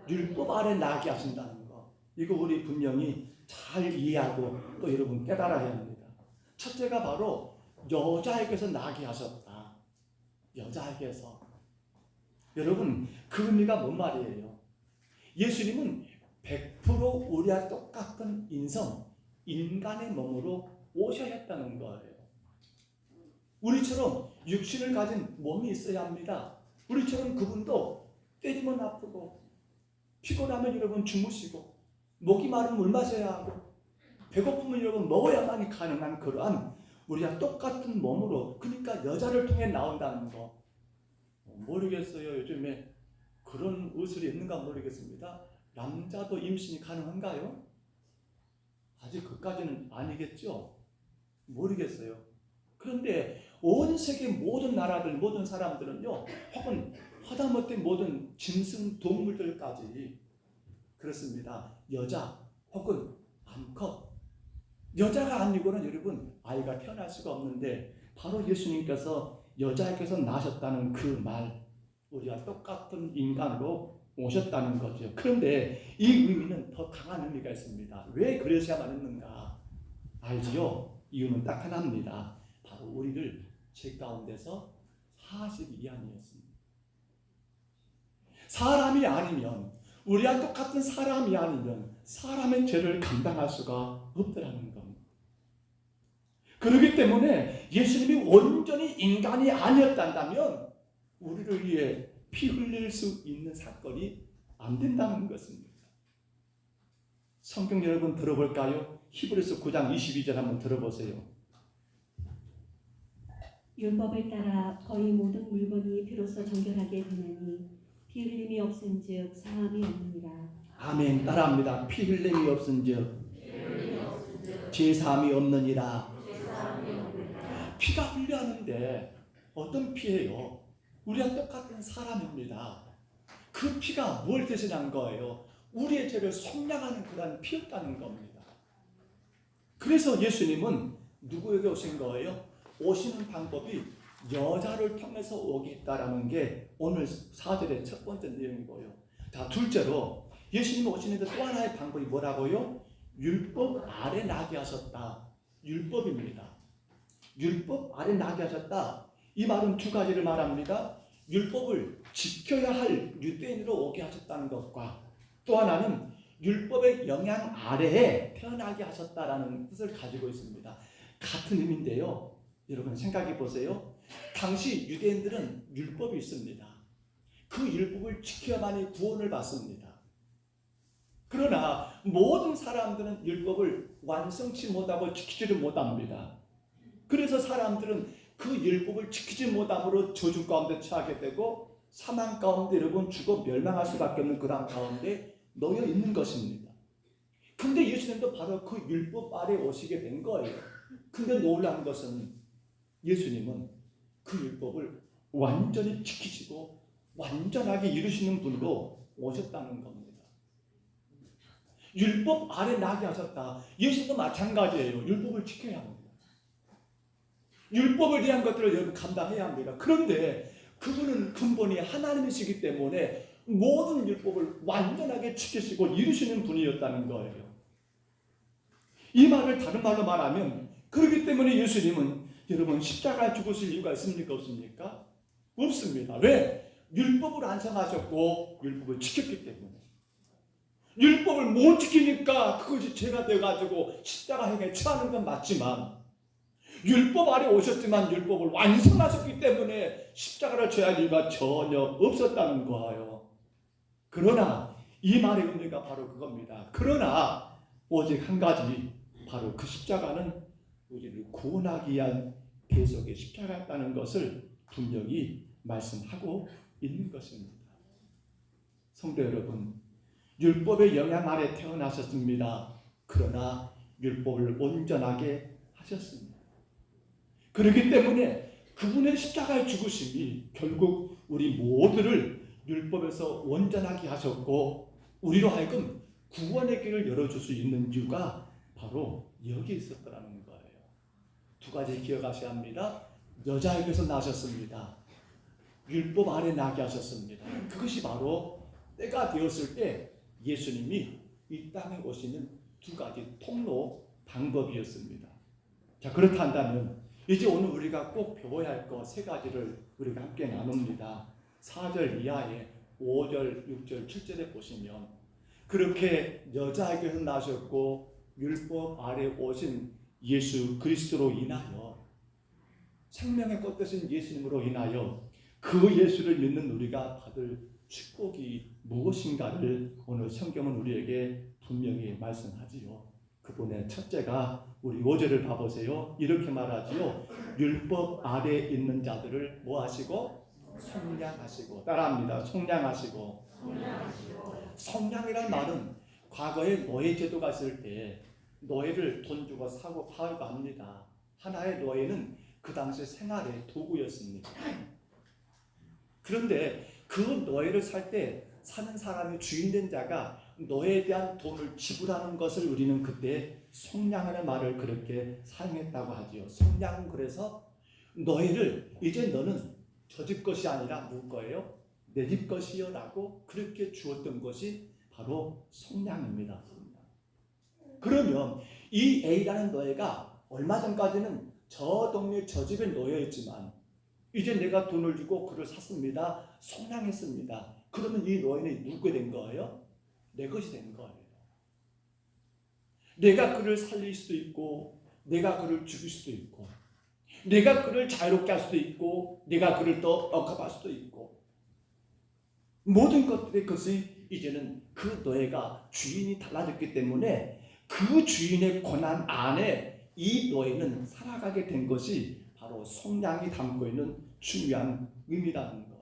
율법 아래 나게 하신다는 거. 이거 우리 분명히 잘 이해하고 또 여러분 깨달아야 합니다. 첫째가 바로 여자에게서 나게 하셨다. 여자에게서. 여러분 그 의미가 뭔 말이에요? 예수님은 100% 우리와 똑같은 인간의 몸으로 오셔야 했다는 거예요. 우리처럼 육신을 가진 몸이 있어야 합니다. 우리처럼 그분도 때리면 아프고 피곤하면 여러분 주무시고 목이 마르면 물 마셔야 하고 배고프면 여러분 먹어야만이 가능한 그러한 우리와 똑같은 몸으로, 그러니까 여자를 통해 나온다는 거. 모르겠어요. 요즘에 그런 의술이 있는가 모르겠습니다. 남자도 임신이 가능한가요? 아직 그까지는 아니겠죠? 모르겠어요. 그런데 온 세계 모든 나라들, 모든 사람들은요, 혹은 하다못해 모든 짐승, 동물들까지 그렇습니다. 여자 혹은 암컷, 여자가 아니고는 여러분 아이가 태어날 수가 없는데 바로 예수님께서 여자에게서 나셨다는 그 말, 우리와 똑같은 인간으로 오셨다는 거죠. 그런데 이 의미는 더 강한 의미가 있습니다. 왜 그러셔야만 했는가? 알지요? 이유는 딱 하나입니다. 바로 우리를 죄 가운데서 사하시기 위함이었습니다. 사람이 아니면, 우리와 똑같은 사람이 아니면 사람의 죄를 감당할 수가 없더라는 겁니다. 그렇기 때문에 예수님이 온전히 인간이 아니었다면 우리를 위해 피 흘릴 수 있는 사건이 안 된다는 것입니다. 성경 여러분 들어볼까요? 히브리서 9장 22절 한번 들어보세요. 율법을 따라 거의 모든 물건이 비로소 정결하게 되느니 피 흘림이 없은즉 사함이 없느니라. 아멘. 따라합니다. 피 흘림이 없은즉 제사함이 없느니라. 피가 흘려하는데 어떤 피예요? 우리와 똑같은 사람입니다. 그 피가 뭘 대신한 거예요? 우리의 죄를 속량하는 그런 피였다는 겁니다. 그래서 예수님은 누구에게 오신 거예요? 오시는 방법이 여자를 통해서 오겠다라는 게 오늘 4절의 첫 번째 내용이고요. 자, 둘째로 예수님이 오시는데 또 하나의 방법이 뭐라고요? 율법 아래 나게 하셨다. 율법입니다. 율법 아래 나게 하셨다. 이 말은 두 가지를 말합니다. 율법을 지켜야 할 유대인으로 오게 하셨다는 것과 또 하나는 율법의 영향 아래에 태어나게 하셨다라는 뜻을 가지고 있습니다. 같은 의미인데요. 여러분 생각해 보세요. 당시 유대인들은 율법이 있습니다. 그 율법을 지켜야만이 구원을 받습니다. 그러나 모든 사람들은 율법을 완성치 못하고 지키지를 못합니다. 그래서 사람들은 그 율법을 지키지 못함으로 저주 가운데 처하게 되고 사망 가운데 여러분 죽어 멸망할 수밖에 없는 그런 가운데 놓여 있는 것입니다. 근데 예수님도 바로 그 율법 아래 오시게 된 거예요. 근데 놀라운 것은 예수님은 그 율법을 완전히 지키시고 완전하게 이루시는 분으로 오셨다는 겁니다. 율법 아래 나게 하셨다. 예수님도 마찬가지예요. 율법을 지켜야 합니다. 율법을 대한 것들을 여러분 감당해야 합니다. 그런데 그분은 근본이 하나님이시기 때문에 모든 율법을 완전하게 지키시고 이루시는 분이었다는 거예요. 이 말을 다른 말로 말하면 그렇기 때문에 예수님은 여러분 십자가에 죽으실 이유가 있습니까? 없습니까? 없습니다. 왜? 율법을 완성하셨고 율법을 지켰기 때문에. 율법을 못 지키니까 그것이 죄가 되어가지고 십자가형에 처하는 건 맞지만 율법 아래 오셨지만 율법을 완성하셨기 때문에 십자가를 져야 할 이유가 전혀 없었다는 거예요. 그러나 이 말의 의미가 바로 그겁니다. 그러나 오직 한 가지, 바로 그 십자가는 우리를 구원하기 위한 계속의 십자가였다는 것을 분명히 말씀하고 있는 것입니다. 성도 여러분, 율법의 영향 아래 태어나셨습니다. 그러나 율법을 온전하게 하셨습니다. 그렇기 때문에 그분의 십자가의 죽으심이 결국 우리 모두를 율법에서 온전하게 하셨고 우리로 하여금 구원의 길을 열어줄 수 있는 이유가 바로 여기 있었더라는 거예요. 두 가지 기억하셔야 합니다. 여자에게서 나셨습니다. 율법 아래 나게 하셨습니다. 그것이 바로 때가 되었을 때 예수님이 이 땅에 오시는 두 가지 통로 방법이었습니다. 자, 그렇다면 이제 오늘 우리가 꼭 배워야 할 것 세 가지를 우리가 함께 나눕니다. 4절 이하에 5절, 6절, 7절에 보시면 그렇게 여자에게서 나셨고 율법 아래 오신 예수 그리스도로 인하여 생명의 꽃 되신 예수님으로 인하여 그 예수를 믿는 우리가 받을 축복이 무엇인가를 오늘 성경은 우리에게 분명히 말씀하지요. 그분의 첫째가 우리 5절을 봐보세요. 이렇게 말하지요. 율법 아래 있는 자들을 뭐 하시고? 속량하시고. 따라합니다. 속량하시고. 속량이란 말은 과거에 노예 제도가 있을 때 노예를 돈 주고 사고 팔고 합니다. 하나의 노예는 그 당시 생활의 도구였습니다. 그런데 그 노예를 살 때 사는 사람이 주인된 자가 노예에 대한 돈을 지불하는 것을 우리는 그때 속량하는 말을 그렇게 사용했다고 하지요. 속량은 그래서 노예를 이제 너는 저 집 것이 아니라 누구 거예요? 내 집 것이요 라고 그렇게 주었던 것이 바로 속량입니다. 속량. 그러면 이 A라는 노예가 얼마 전까지는 저 동네 저 집의 노예였지만 이제 내가 돈을 주고 그를 샀습니다. 속량했습니다. 그러면 이 노예는 누구가 된 거예요? 내 것이 된 거예요. 내가 그를 살릴 수도 있고 내가 그를 죽일 수도 있고 내가 그를 자유롭게 할 수도 있고 내가 그를 또 억압할 수도 있고 모든 것들의 것이 이제는 그 노예가 주인이 달라졌기 때문에 그 주인의 권한 안에 이 노예는 살아가게 된 것이 바로 속량이 담고 있는 중요한 의미라는 거예요.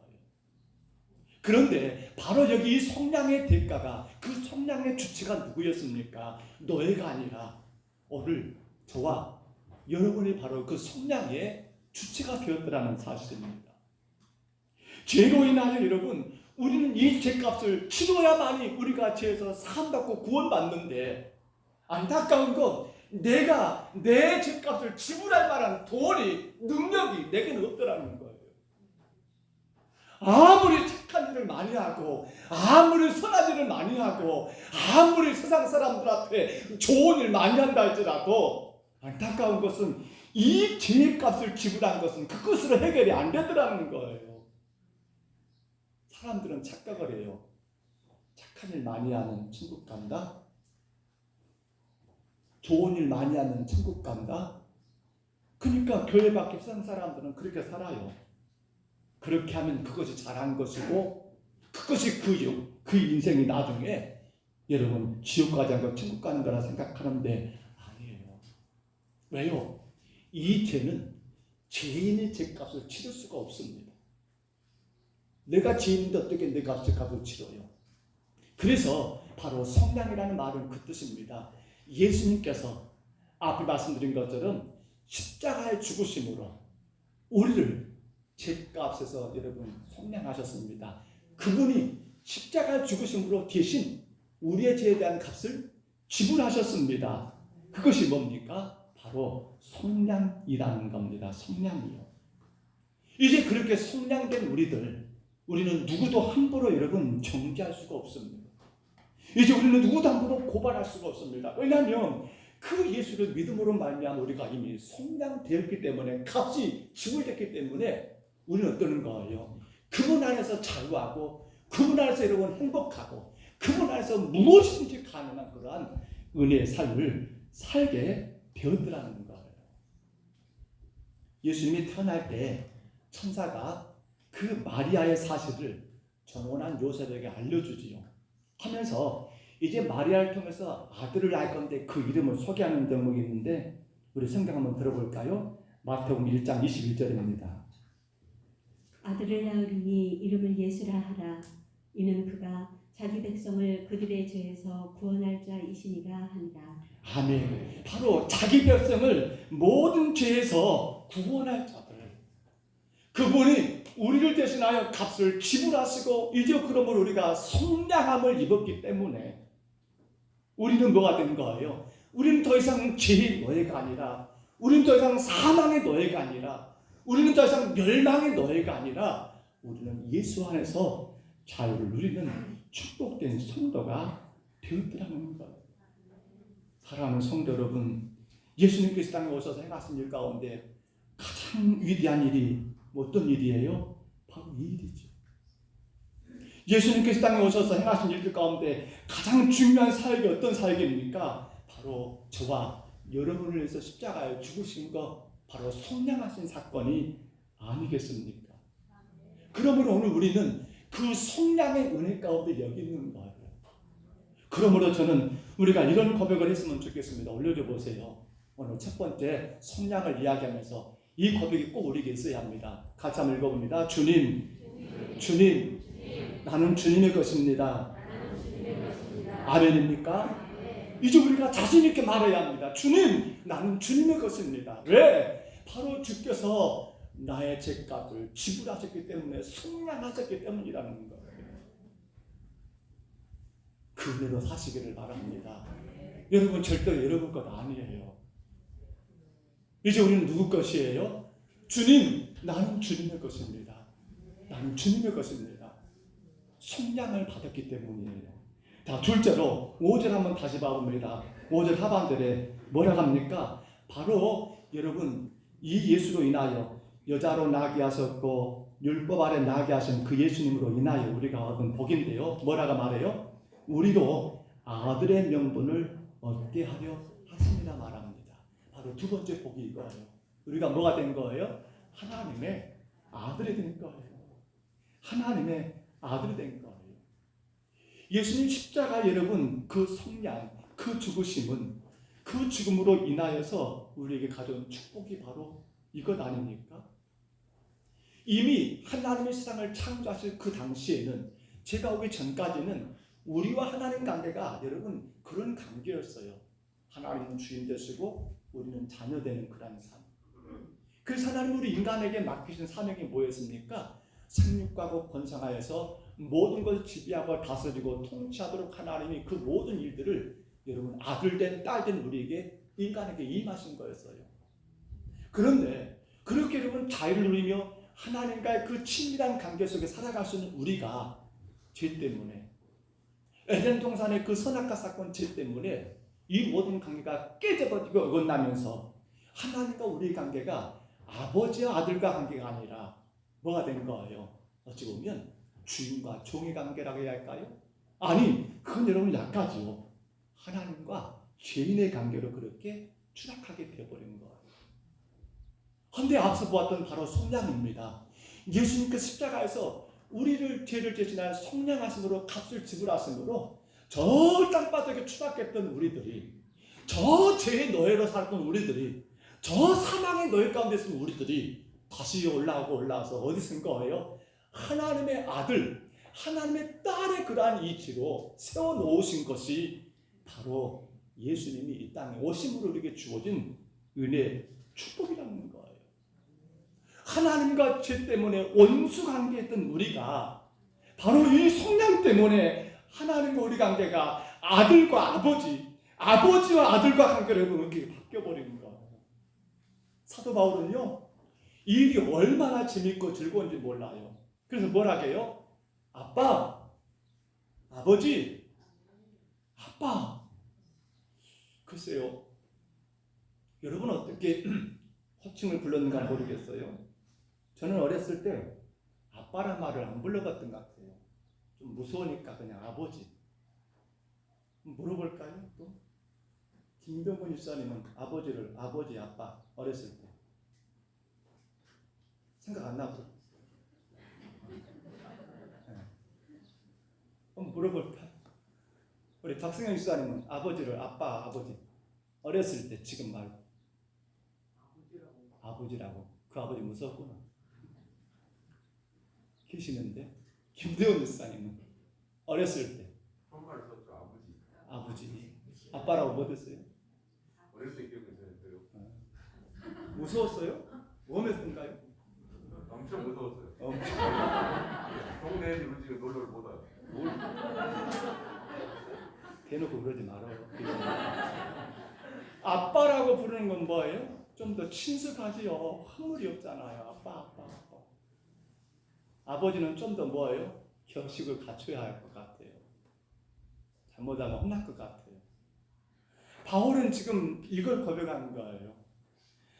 그런데 바로 여기 이 속량의 대가가 그 속량의 주체가 누구였습니까? 노예가 아니라 오늘 저와 여러분이 바로 그 속량의 주체가 되었더라는 사실입니다. 죄로 인하여 여러분 우리는 이 죄값을 치러야만이 우리가 죄에서 사함받고 구원받는데 안타까운 건 내가 내 죄값을 지불할 만한 돈이 능력이 내게는 없더라는 거예요. 아무리 착한 일을 많이 하고 아무리 선한 일을 많이 하고 아무리 세상 사람들한테 좋은 일 많이 한다 할지라도 안타까운 것은 이 죄값을 지불한 것은 그것으로 해결이 안 되더라는 거예요. 사람들은 착각을 해요. 착한 일 많이 하는 천국 간다. 좋은 일 많이 하는 천국 간다. 그러니까 교회 밖에 세상 사람들은 그렇게 살아요. 그렇게 하면 그것이 잘한 것이고 그것이 그 인생이 나중에 여러분 지옥 가지 않고 천국 가는 거라 생각하는데 아니에요. 왜요? 이 죄는 죄인의 죄값을 치를 수가 없습니다. 내가 죄인인데 어떻게 내가 죄값을 치러요? 그래서 바로 속량이라는 말은 그 뜻입니다. 예수님께서 앞에 말씀드린 것처럼 십자가의 죽으심으로 우리를 죄값에서 여러분 속량하셨습니다. 그분이 십자가의 죽으심으로 대신 우리의 죄에 대한 값을 지불하셨습니다. 그것이 뭡니까? 바로 속량이라는 겁니다. 속량이요. 이제 그렇게 속량된 우리는 누구도 함부로 여러분 정죄할 수가 없습니다. 이제 우리는 누구도 함부로 고발할 수가 없습니다. 왜냐하면 그 예수를 믿음으로 말미암아 우리가 이미 속량되었기 때문에 값이 지불됐기 때문에 우리는 어떠는 거예요? 그분 안에서 자유하고 그분 안에서 여러분 행복하고 그분 안에서 무엇이든지 가능한 그러한 은혜의 삶을 살게 되었더라는 거예요. 예수님이 태어날 때 천사가 그 마리아의 사실을 정혼한 요셉에게 알려주지요. 하면서 이제 마리아를 통해서 아들을 낳을 건데 그 이름을 소개하는 대목이 있는데 우리 성경 한번 들어볼까요? 마태복음 1장 21절입니다. 아들을 낳으리니 이름을 예수라 하라. 이는 그가 자기 백성을 그들의 죄에서 구원할 자이시니라 하니라. 아멘. 바로 자기 백성을 모든 죄에서 구원할 자들. 그분이 우리를 대신하여 값을 지불하시고 이제 그러므로 우리가 속량함을 입었기 때문에 우리는 뭐가 된 거예요? 우리는 더 이상 죄의 노예가 아니라 우리는 더 이상 사망의 노예가 아니라 우리는 더 이상 멸망의 노예가 아니라 우리는 예수 안에서 자유를 누리는 축복된 성도가 되었더라는 거예요. 사랑하는 성도 여러분, 예수님께서 땅에 오셔서 행하신 일 가운데 가장 위대한 일이 어떤 일이에요? 바로 이 일이죠. 예수님께서 땅에 오셔서 행하신 일들 가운데 가장 중요한 사역이 어떤 사역입니까? 바로 저와 여러분을 위해서 십자가에 죽으신 것, 바로 속량하신 사건이 아니겠습니까? 그러므로 오늘 우리는 그 속량의 은혜 가운데 여기 있는 거예요. 그러므로 저는 우리가 이런 고백을 했으면 좋겠습니다. 올려줘 보세요. 오늘 첫 번째 속량을 이야기하면서 이 고백이 꼭 우리에게 있어야 합니다. 같이 한번 읽어봅니다. 주님, 나는 주님의 것입니다. 아멘입니까? 이제 우리가 자신 있게 말해야 합니다. 주님, 나는 주님의 것입니다. 왜? 바로 주께서 나의 죄값을 지불하셨기 때문에 속량하셨기 때문이라는 거예요. 그 은혜로 사시기를 바랍니다. 여러분 절대 여러분 것 아니에요. 이제 우리는 누구 것이에요? 주님, 나는 주님의 것입니다. 나는 주님의 것입니다. 속량을 받았기 때문이에요. 자, 둘째로 5절 한번 다시 봐봅니다. 5절 하반절에 뭐라 합니까? 바로 여러분 이 예수로 인하여 여자로 나게 하셨고 율법 아래 나게 하신 그 예수님으로 인하여 우리가 얻은 복인데요. 뭐라가 말해요? 우리도 아들의 명분을 얻게 하려 하십니다 말합니다. 바로 두 번째 복이 이거예요. 우리가 뭐가 된 거예요? 하나님의 아들이 된 거예요. 하나님의 아들이 된 거예요. 예수님 십자가 여러분 그 속량, 그 죽으심은 그 죽음으로 인하여서 우리에게 가져온 축복이 바로 이것 아닙니까? 이미 하나님의 세상을 창조하실 그 당시에는 제가 오기 전까지는 우리와 하나님 관계가 여러분 그런 관계였어요. 하나님은 주인 되시고 우리는 자녀 되는 그런 삶. 그래서 하나님 우리 인간에게 맡기신 사명이 뭐였습니까? 생육하고 번성하여서 모든 것을 지배하고 다스리고 통치하도록 하나님이 그 모든 일들을 여러분 아들된 딸된 우리에게 인간에게 임하신 거였어요. 그런데 그렇게 여러분 자유를 누리며 하나님과의 그 친밀한 관계 속에 살아갈 수 있는 우리가 죄 때문에 에덴 동산의 그 선악과 사건 죄 때문에 이 모든 관계가 깨져버리고 어긋나면서 하나님과 우리의 관계가 아버지와 아들과 관계가 아니라 뭐가 된 거예요? 어찌 보면 주인과 종의 관계라고 해야 할까요? 아니, 그건 여러분 약하지요. 하나님과 죄인의 관계로 그렇게 추락하게 되어버린 거예요. 헌데 앞서 보았던 바로 속량입니다. 예수님께서 십자가에서 우리를 죄를 대신하여 속량하심으로 값을 지불하심으로 저 땅바닥에 추락했던 우리들이, 저 죄의 노예로 살았던 우리들이, 저 사망의 노예 가운데 있는 우리들이 다시 올라와서 어디 쓴 거예요? 하나님의 아들, 하나님의 딸의 그러한 이치로 세워놓으신 것이 바로 예수님이 이 땅에 오심으로 우리에게 주어진 은혜, 축복이라는 거예요. 하나님과 죄 때문에 원수 관계했던 우리가 바로 이 속량 때문에 하나님과 우리 관계가 아들과 아버지와 아들과 관계로 이렇게 바뀌어버리는 거예요. 사도 바울은요, 이 일이 얼마나 재밌고 즐거운지 몰라요. 그래서 뭐라 해요? 아빠, 아버지, 아빠. 글쎄요, 여러분 어떻게 호칭을 불렀는가 모르겠어요. 저는 어렸을 때 아빠란 말을 안 불러봤던 것 같아요. 좀 무서우니까 그냥 아버지. 물어볼까요? 또 김병곤 집사님은 아버지를 아버지, 아빠 어렸을 때 생각 안 나죠? 네. 한번 물어볼까요? 우리 박승현 집사님은 아버지를 아빠, 아버지 어렸을 때 지금 말고 아버지라고. 그 아버지 무섭구나. 계시는데 김대원 집사님은 어렸을 때 한말 썼죠. 아버지. 아빠라고 뭐 됐어요? 어렸을 때 기억이 있어요. 무서웠어요? 웜했던가요? 엄청 무서웠어요. 엄청. 동네에 우리 집에 놀러를 못 와요. 대놓고 그러지 말아요. 아빠라고 부르는 건 뭐예요? 좀 더 친숙하지요. 허물이 없잖아요. 아빠. 아버지는 좀 더 뭐예요? 격식을 갖춰야 할 것 같아요. 잘못하면 혼날 것 같아요. 바울은 지금 이걸 고백하는 거예요.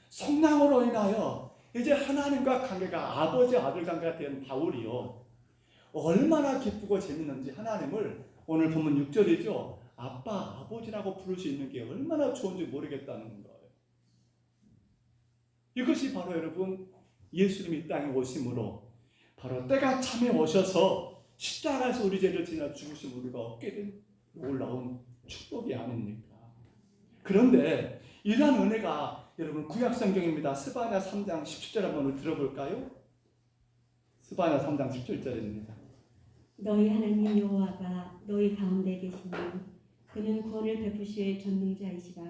속량으로 인하여 이제 하나님과 관계가 아버지 아들 관계가 된 바울이요, 얼마나 기쁘고 재밌는지 하나님을 오늘 보면 6절이죠. 아빠, 아버지라고 부를 수 있는 게 얼마나 좋은지 모르겠다는 거예요. 이것이 바로 여러분 예수님이 이 땅에 오심으로 바로 때가 참에 오셔서 십자가에서 우리 죄를 지나 죽으신 우리가 얻게 된 놀라운 축복이 아닙니까? 그런데 이러한 은혜가 여러분 구약성경입니다. 스바냐 3장 17절 한번 들어볼까요? 스바냐 3장 17절입니다. 너희 하나님 여호와가 너희 가운데 계시니 그는 구원을 베푸실 전능자이시라.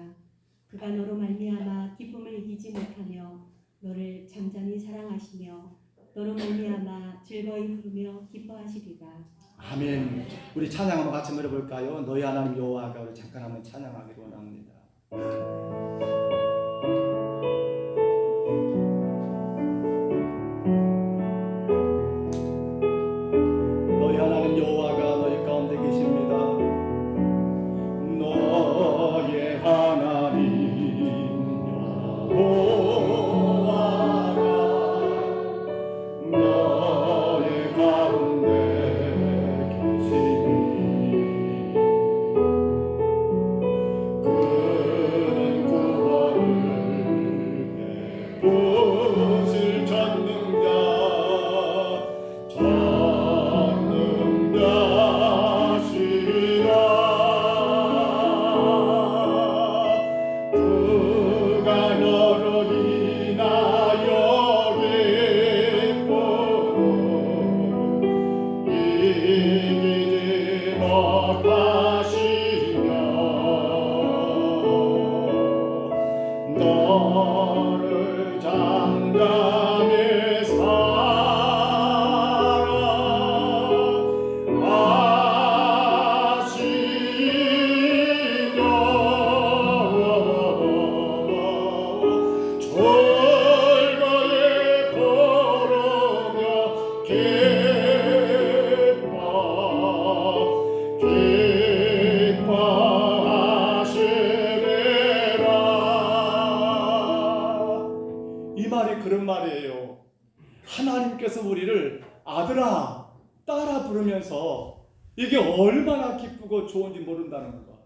그가 너로 말미암아 기쁨을 이기지 못하며 너를 잠잠히 사랑하시며 너로 말미암아 즐거이 부르며 기뻐하시리라. 아멘. 우리 찬양 한번 같이 들어볼까요? 너희 하나님 여호와가 우리 잠깐 한번 찬양하기로 원합니다. 너희 하나님 여호와 하나님께서 우리를 아들아, 딸아 부르면서 이게 얼마나 기쁘고 좋은지 모른다는 거.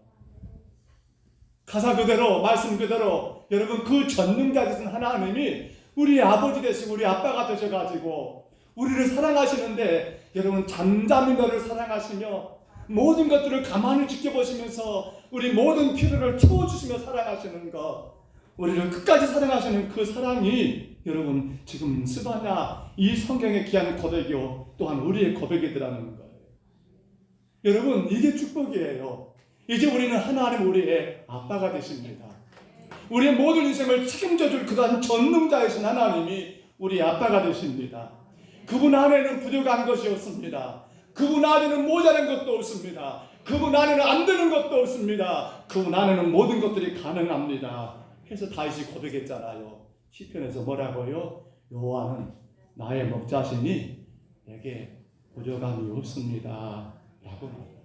가사 그대로, 말씀 그대로 여러분 그 전능자 되신 하나님이 우리 아버지 되시고 우리 아빠가 되셔가지고 우리를 사랑하시는데 여러분 잠잠히 너를 사랑하시며 모든 것들을 가만히 지켜보시면서 우리 모든 필요를 채워주시며 사랑하시는 것, 우리를 끝까지 사랑하시는 그 사랑이 여러분 지금 스바냐 이 성경의 귀한 고백이요 또한 우리의 고백이더라는 거예요. 여러분 이게 축복이에요. 이제 우리는 하나님 우리의 아빠가 되십니다. 우리의 모든 인생을 책임져줄 그러한 전능자이신 하나님이 우리 아빠가 되십니다. 그분 안에는 부족한 것이 없습니다. 그분 안에는 모자란 것도 없습니다. 그분 안에는 안 되는 것도 없습니다. 그분 안에는 모든 것들이 가능합니다. 그래서 다윗이 고백했잖아요. 시편에서 뭐라고요? 여호와는 나의 목자시니 내게 부족함이 없습니다 라고 말해요.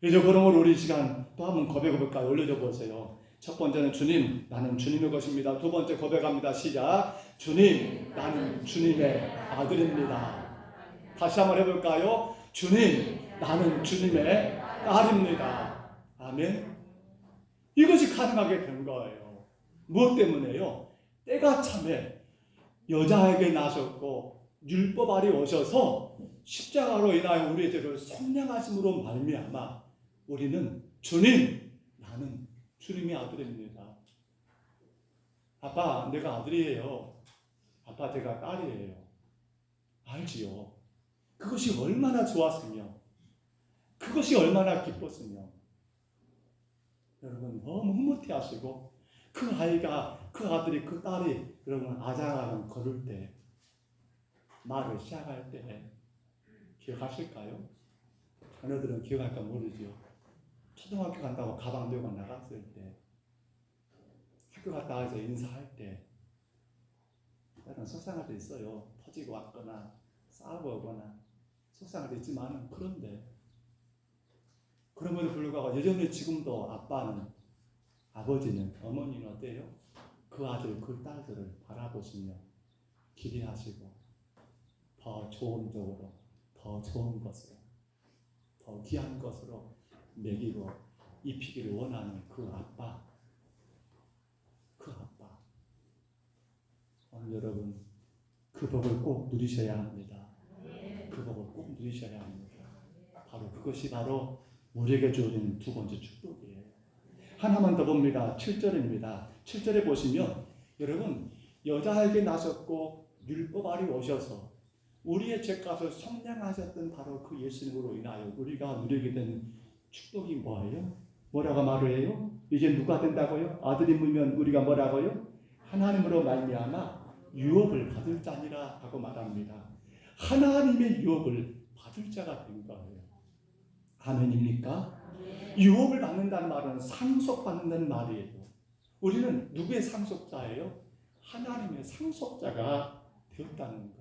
이제 그러므로 우리 시간 또 한번 고백해볼까요? 올려줘 보세요. 첫 번째는 주님, 나는 주님의 것입니다. 두 번째 고백합니다. 시작. 주님, 나는 주님의 아들입니다. 다시 한번 해볼까요? 주님, 나는 주님의 딸입니다. 아멘. 이것이 가능하게 된 거예요. 무엇 때문에요? 때가 참에 여자에게 나셨고 율법 아래 오셔서 십자가로 인하여 우리의 죄를 속량하심으로 말미암아 우리는 주님, 나는 주님의 아들입니다. 아빠, 내가 아들이에요. 아빠, 제가 딸이에요. 알지요? 그것이 얼마나 좋았으며 그것이 얼마나 기뻤으며 여러분 너무 흐뭇해 하시고 그 아이가, 그 아들이, 그 딸이 여러분 아장아장 걸을 때 말을 시작할 때 기억하실까요? 자녀들은 기억할까 모르지요. 초등학교 간다고 가방 들고 나갔을 때, 학교 갔다 와서 인사할 때 때는 속상할 때 있어요. 터지고 왔거나 싸우고 오거나 속상할 때 있지만 그런데 그럼에도 불구하고 여전히 지금도 아빠는, 아버지는, 어머니는 어때요? 그 아들, 그 딸들을 바라보시며 기대하시고 더 좋은 쪽으로, 더 좋은 것으로, 더 귀한 것으로 먹이고 입히기를 원하는 그 아빠, 그 아빠. 오늘 여러분 그 복을 꼭 누리셔야 합니다. 그 복을 꼭 누리셔야 합니다. 바로 그것이 바로 우리에게 주어진 두 번째 축복이에요. 하나만 더 봅니다. 7절입니다. 7절에 보시면 여러분 여자에게 나셨고 율법 아래 오셔서 우리의 죄값을 속량하셨던 바로 그 예수님으로 인하여 우리가 누리게 된 축복이 뭐예요? 뭐라고 말을 해요? 이제 누가 된다고요? 아들이면 우리가 뭐라고요? 하나님으로 말미암아 유업을 받을 자니라 하고 말합니다. 하나님의 유업을 받을 자가 된 거예요. 아멘입니까? 유업을 받는다는 말은 상속받는다는 말이에요. 우리는 누구의 상속자예요? 하나님의 상속자가 되었다는 거.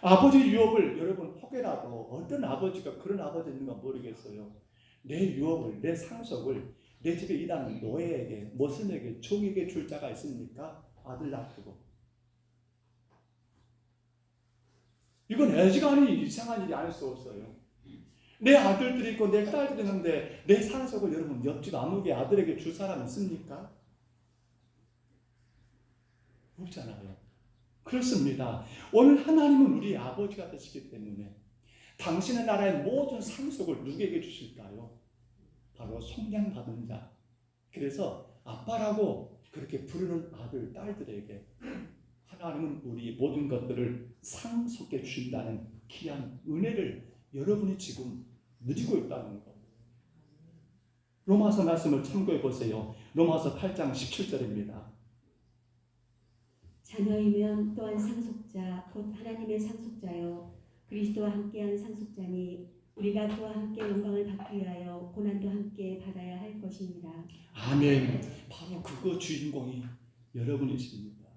아버지 유업을 여러분 혹여라도 어떤 아버지가 그런 아버지 있는가 모르겠어요. 내 유업을, 내 상속을 내 집에 일하는 노예에게, 모순에게, 종에게 줄 자가 있습니까? 아들 낳고. 이건 애지간히 이상한 일이 아닐 수 없어요. 내 아들들이 있고 내 딸들이 있는데 내 상속을 여러분 옆집 아무개 아들에게 줄 사람 있습니까? 없잖아요. 그렇습니다. 오늘 하나님은 우리 아버지가 되시기 때문에 당신의 나라의 모든 상속을 누구에게 주실까요? 바로 속량받은 자. 그래서 아빠라고 그렇게 부르는 아들, 딸들에게 하나님은 우리 모든 것들을 상속해 주신다는 귀한 은혜를 여러분이 지금 누리고 있다는 것. 로마서 말씀을 참고해 보세요. 로마서 8장 17절입니다. 자녀이면 또한 상속자 곧 하나님의 상속자요 그리스도와 함께한 상속자니 우리가 그와 함께 영광을 받기 위하여 고난도 함께 받아야 할 것입니다. 아멘. 바로 그거 주인공이 여러분이십니다.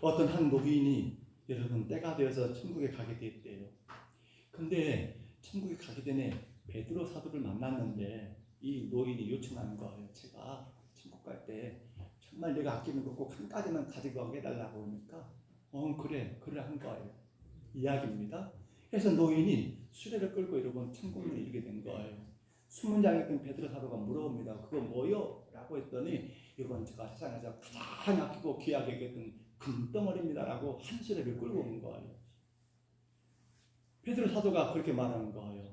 어떤 한 노인이 여러분 때가 되어서 천국에 가게 됐대요. 근데 천국에 가기 전에 베드로 사도를 만났는데 이 노인이 요청하는 거예요. 제가 천국 갈 때 정말 내가 아끼는 거 꼭 한 가지만 가지고 가게 해달라고 하니까 그래 한 거예요. 이야기입니다. 그래서 노인이 수레를 끌고 여러분 천국문에 이르게 된 거예요. 수문장했던 베드로 사도가 물어봅니다. 그거 뭐요? 라고 했더니 이건 제가 세상에서 가장 아끼고 귀하게 여겼던 금덩어리입니다라고 한 수레를 끌고 온 거예요. 베드로 사도가 그렇게 말하는 거예요.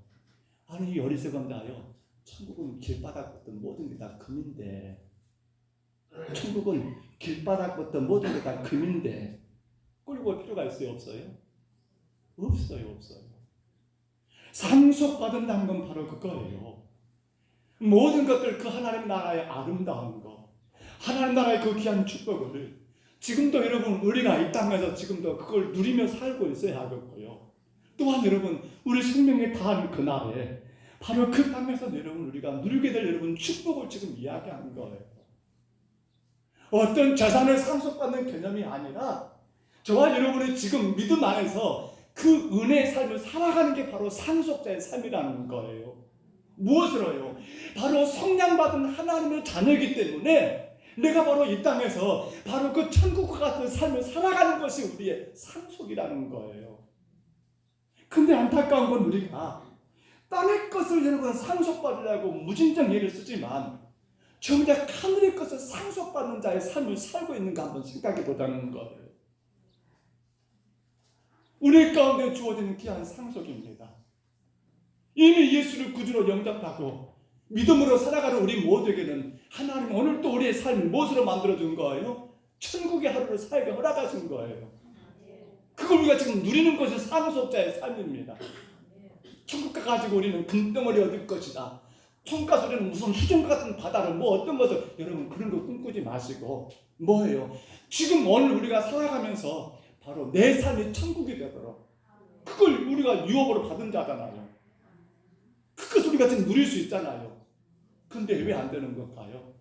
아니 이 어리석은 자요, 천국은 길바닥부터 모든 게 다 금인데, 천국은 길바닥부터 모든 게 다 금인데 끌고 올 필요가 있어요? 없어요? 없어요. 상속받은다는 건 바로 그거예요. 모든 것들 그 하나님 나라의 아름다운 것, 하나님 나라의 그 귀한 축복을 지금도 여러분 우리가 이 땅에서 지금도 그걸 누리며 살고 있어야 하겠고요. 또한 여러분 우리 생명이 다한 그날에 바로 그 땅에서 여러분 우리가 누리게 될 여러분 축복을 지금 이야기하는 거예요. 어떤 재산을 상속받는 개념이 아니라 저와 여러분이 지금 믿음 안에서 그 은혜의 삶을 살아가는 게 바로 상속자의 삶이라는 거예요. 무엇으로요? 바로 성량받은 하나님의 자녀이기 때문에 내가 바로 이 땅에서 바로 그 천국과 같은 삶을 살아가는 것이 우리의 상속이라는 거예요. 근데 안타까운 건 우리가 땅의 것을 여러분 상속받으려고 무진장 예를 쓰지만 정작 하늘의 것을 상속받는 자의 삶을 살고 있는가 한번 생각해 보자는 거예요. 우리 가운데 주어지는 귀한 상속입니다. 이미 예수를 구주로 영접하고 믿음으로 살아가는 우리 모두에게는 하나님 오늘 또 우리의 삶을 무엇으로 만들어준 거예요? 천국의 하루를 살게 허락하신 거예요. 그걸 우리가 지금 누리는 것이 상속자의 삶입니다. 천국 가가지고 우리는 금덩어리 얻을 것이다. 천국 가서 우리는 무슨 수정 같은 바다를 뭐 어떤 것을, 여러분 그런 거 꿈꾸지 마시고 뭐예요? 지금 오늘 우리가 살아가면서 바로 내 삶이 천국이 되도록 그걸 우리가 유업으로 받은 자잖아요. 그것을 우리가 지금 누릴 수 있잖아요. 근데 왜 안 되는 걸까요?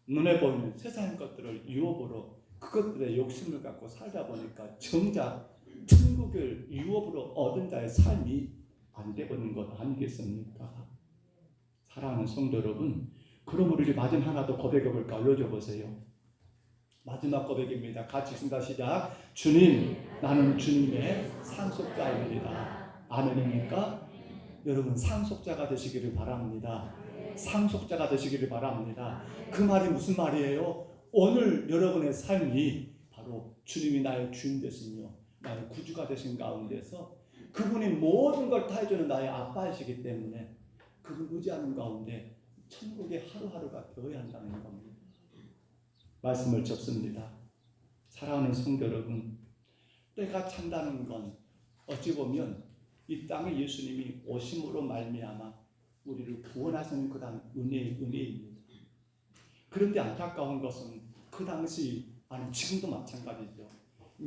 눈에 보이는 세상 것들을 유업으로 그것들의 욕심을 갖고 살다 보니까 정작 천국을 유업으로 얻은 자의 삶이 안 되버리는 것 아니겠습니까? 사랑하는 성도 여러분, 그럼 우리 마지막 하나 더 고백해 볼까? 올려줘 보세요. 마지막 고백입니다. 같이 읽습니다. 시작. 주님, 나는 주님의 상속자입니다. 아멘입니까? 여러분 상속자가 되시기를 바랍니다. 상속자가 되시기를 바랍니다. 그 말이 무슨 말이에요? 오늘 여러분의 삶이 바로 주님이 나의 주인 되시며 나의 구주가 되신 가운데서 그분이 모든 걸 다 해주는 나의 아빠이시기 때문에 그분 의지하는 가운데 천국의 하루하루가 되어야 한다는 겁니다. 말씀을 접습니다. 사랑하는 성도 여러분, 때가 찬다는 건 어찌 보면 이 땅에 예수님이 오심으로 말미암아 우리를 구원하시는 그다음 은혜입니다. 그런데 안타까운 것은 그 당시 아니 지금도 마찬가지죠.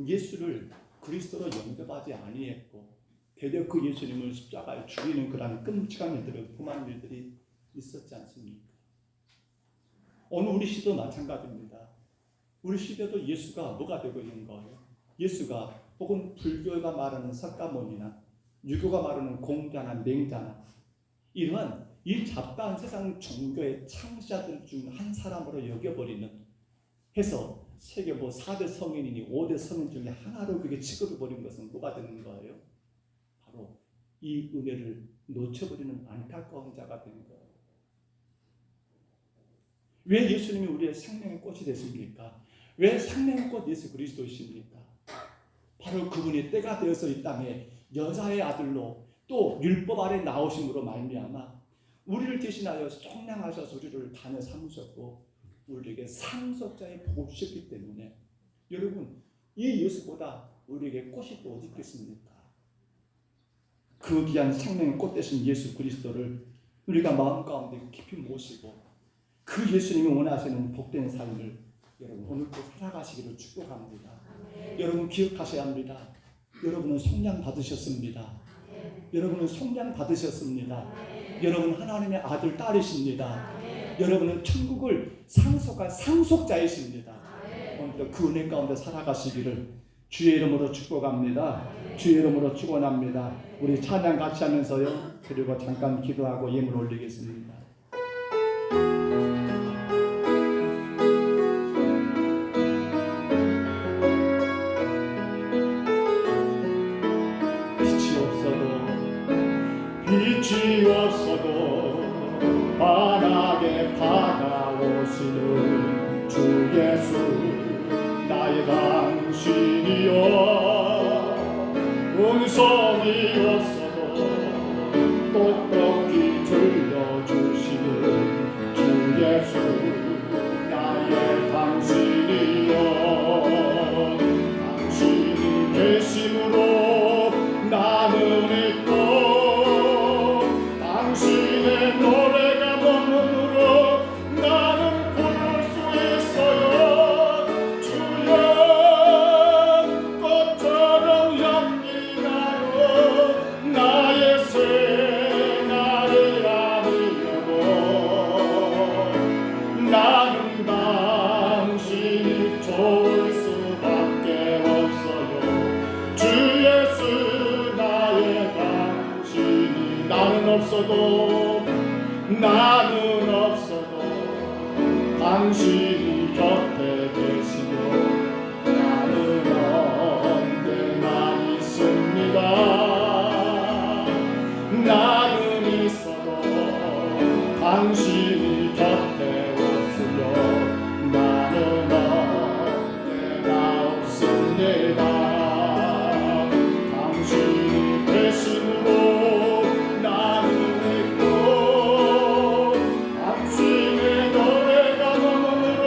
예수를 그리스도로 영접하지 아니했고 대려 그 예수님을 십자가에 죽이는 그런 끔찍한 일들을 범한 일들이 있었지 않습니까? 오늘 우리 시대도 마찬가지입니다. 우리 시대도 예수가 뭐가 되고 있는 거예요? 예수가 혹은 불교가 말하는 석가모니나 유교가 말하는 공자나 맹자나 이러한 이 잡다한 세상 종교의 창시자들 중 한 사람으로 여겨버리는 해서 세계 4대 성인이니 5대 성인 중에 하나로 그게 취급해버린 것은 뭐가 되는 거예요? 바로 이 은혜를 놓쳐버리는 안타까운 자가 되는 거예요. 왜 예수님이 우리의 생명의 꽃이 되십니까? 왜 생명의 꽃 예수 그리스도이십니까? 바로 그분이 때가 되어서 이 땅에 여자의 아들로 또 율법 아래 나오심으로 말미암아 우리를 대신하여 속량하셔서 우리를 단에 삼으셨고 우리에게 상속자의 복을 주셨기 때문에 여러분 이 예수보다 우리에게 꽃이 또 어디 있겠습니까? 그 귀한 생명의 꽃 되신 예수 그리스도를 우리가 마음 가운데 깊이 모시고 그 예수님이 원하시는 복된 삶을 여러분 오늘도 살아가시기를 축복합니다. 여러분 기억하셔야 합니다. 여러분은 속량 받으셨습니다. 여러분은 속량 받으셨습니다. 여러분 하나님의 아들 딸이십니다. 여러분은 천국을 상속할 상속자이십니다. 오늘도 그 은혜 가운데 살아가시기를 주의 이름으로 축복합니다. 주의 이름으로 축원합니다. 우리 찬양 같이 하면서요. 그리고 잠깐 기도하고 예물 올리겠습니다. 되심으로 나는 있고 당신의 노래가 머무므로 나는 부를 수 있어요. 주여 꽃처럼 향기나는 나의 생활을 아니려고 나는 당신이 좋을 수밖에 없어요. 주 예수 나의 당신이 나는 없어도 당신이 곁에 계시며 나는 언제나 있습니다. 나는 있어도 당신이 곁에 없으며 나는 언제나 없습니다. 당신이 계심으로 나는 있고 당신의 노래가 머무므로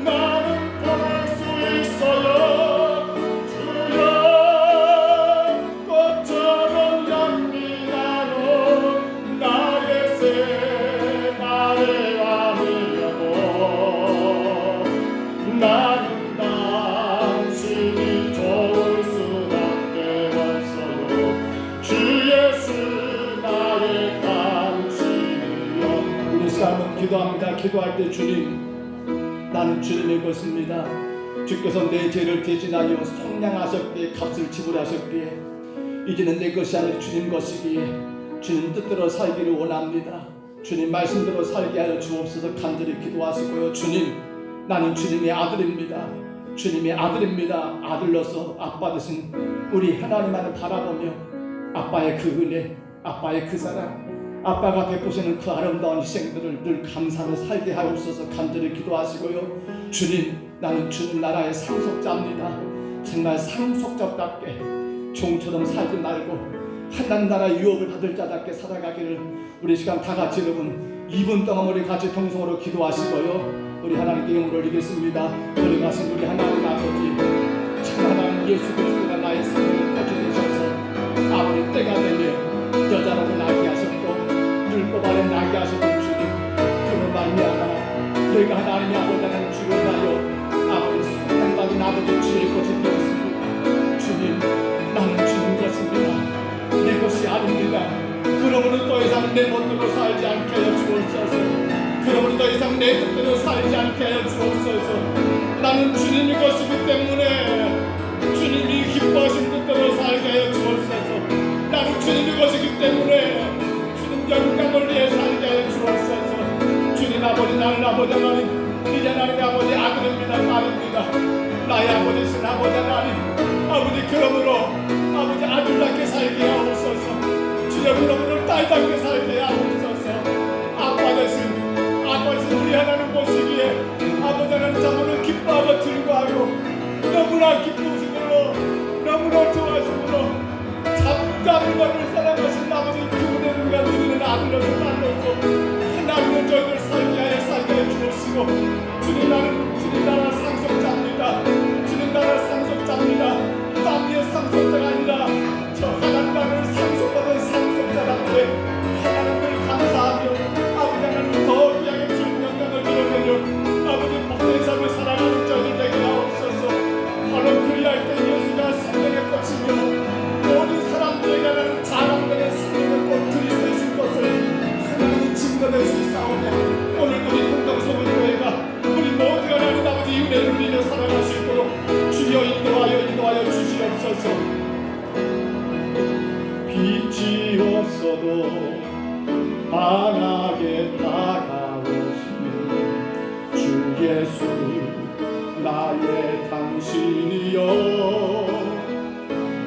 나는 부를 수 있어요. 주여 꽃처럼 향기나는 나의 생활을 아니려고 나는 당신이 좋을 수밖에 없어요. 주 예수 나의 당신이여. 우리 시간은 기도합니다. 기도할 때 주님, 나는 주님의 것입니다. 주께서 내 죄를 대신하여 속량하셨기에 값을 지불하셨기에 이제는 내 것이 아니라 주님 것이기에 주님 뜻대로 살기를 원합니다. 주님 말씀대로 살게 하여 주옵소서. 간절히 기도하시고요. 주님, 나는 주님의 아들입니다. 주님의 아들입니다. 아들로서 아빠 되신 우리 하나님만을 바라보며 아빠의 그 은혜, 아빠의 그 사랑, 아빠가 베푸시는 그 아름다운 희생들을 늘 감사하며 살게 하옵소서. 간절히 기도하시고요. 주님, 나는 주님 나라의 상속자입니다. 정말 상속자답게 종처럼 살지 말고 하나님 나라 유업을 받을 자답게 살아가기를 우리 시간 다 같이 여러분 2분 동안 우리 같이 통성으로 기도하시고요. 우리 하나님께 영을 올리겠습니다. 들어가신 우리 하나님 아버지, 참 하나님 예수 그리스도가 나의 생명을 거쳐주셔서 아버지 때가 되면 여자로 나게 하셨고 늙고 바래 나게 하셨던 주님, 그런 말미암아 내가 하나님의 아버지라는 주를 하여 아버지 성탄받은 아버지 주의 것이 되었습니다. 주님, 나는 주님 것입니다. 내 것이 아닙니다. 그러므로 더 이상 내 멋대로 살지 않게 하여 주옵소서. 그러므로 더 이상 내 뜻대로 살지 않게 하여 주옵소서. 나는 주님의 것이기 때문에 주님이 기뻐하신 뜻대로 살게 하여 주옵소서. 나는 주님의 것이기 때문에 주님 영광을 위해 살게 하여 주옵소서. 주님 아버지, 나는 아버지 하나님, 이제 하나님의 아버지 아들입니다. 딸입니다. 나의 아버지신 아버지 하나님, 아버지 그러므로 아버지 아들답게 살게 하옵소서. 주여 그러므로 딸답게 살게 하옵소서. 아빠 되신 우리 하나님 보시기에 아버지 하나님 참으로 기뻐하고 즐거워하고 너무나 기쁘시므로 너무나 좋아하시므로 잠잠히 너를 사랑하신 아버지 그분의 우리가 누리는 아들로서 딸로서 하나님은 저희를 살게 하여 주옵시고 주님 나라 상속자입니다. 주님 나라 상속자입니다. 땅의 상속자가 아니라 저 하나님 나라를 상속받은 상속자답게 하나님을 감사하며 아버지 하나님 더 위하게 주님 영광을 드려내려 아버지 복된 삶을 살아가는 저희들 되게 하옵소서. 바로 그리할 때 예수가 생명의 꽃이며 모든 사람들에게 하나님 자랑되는 생명의 꽃 그리스도이신 것을 하나님이 증거될 수 있사오며 오늘도 우리 공동소문교회가 우리 모두가 하나님 아버지 은혜를 누리며 살아갈 수 있도록 주여 인도하여 주시옵소서. 빛이 없어도 환하게 다가오시는 주 예수 나의 당신이여.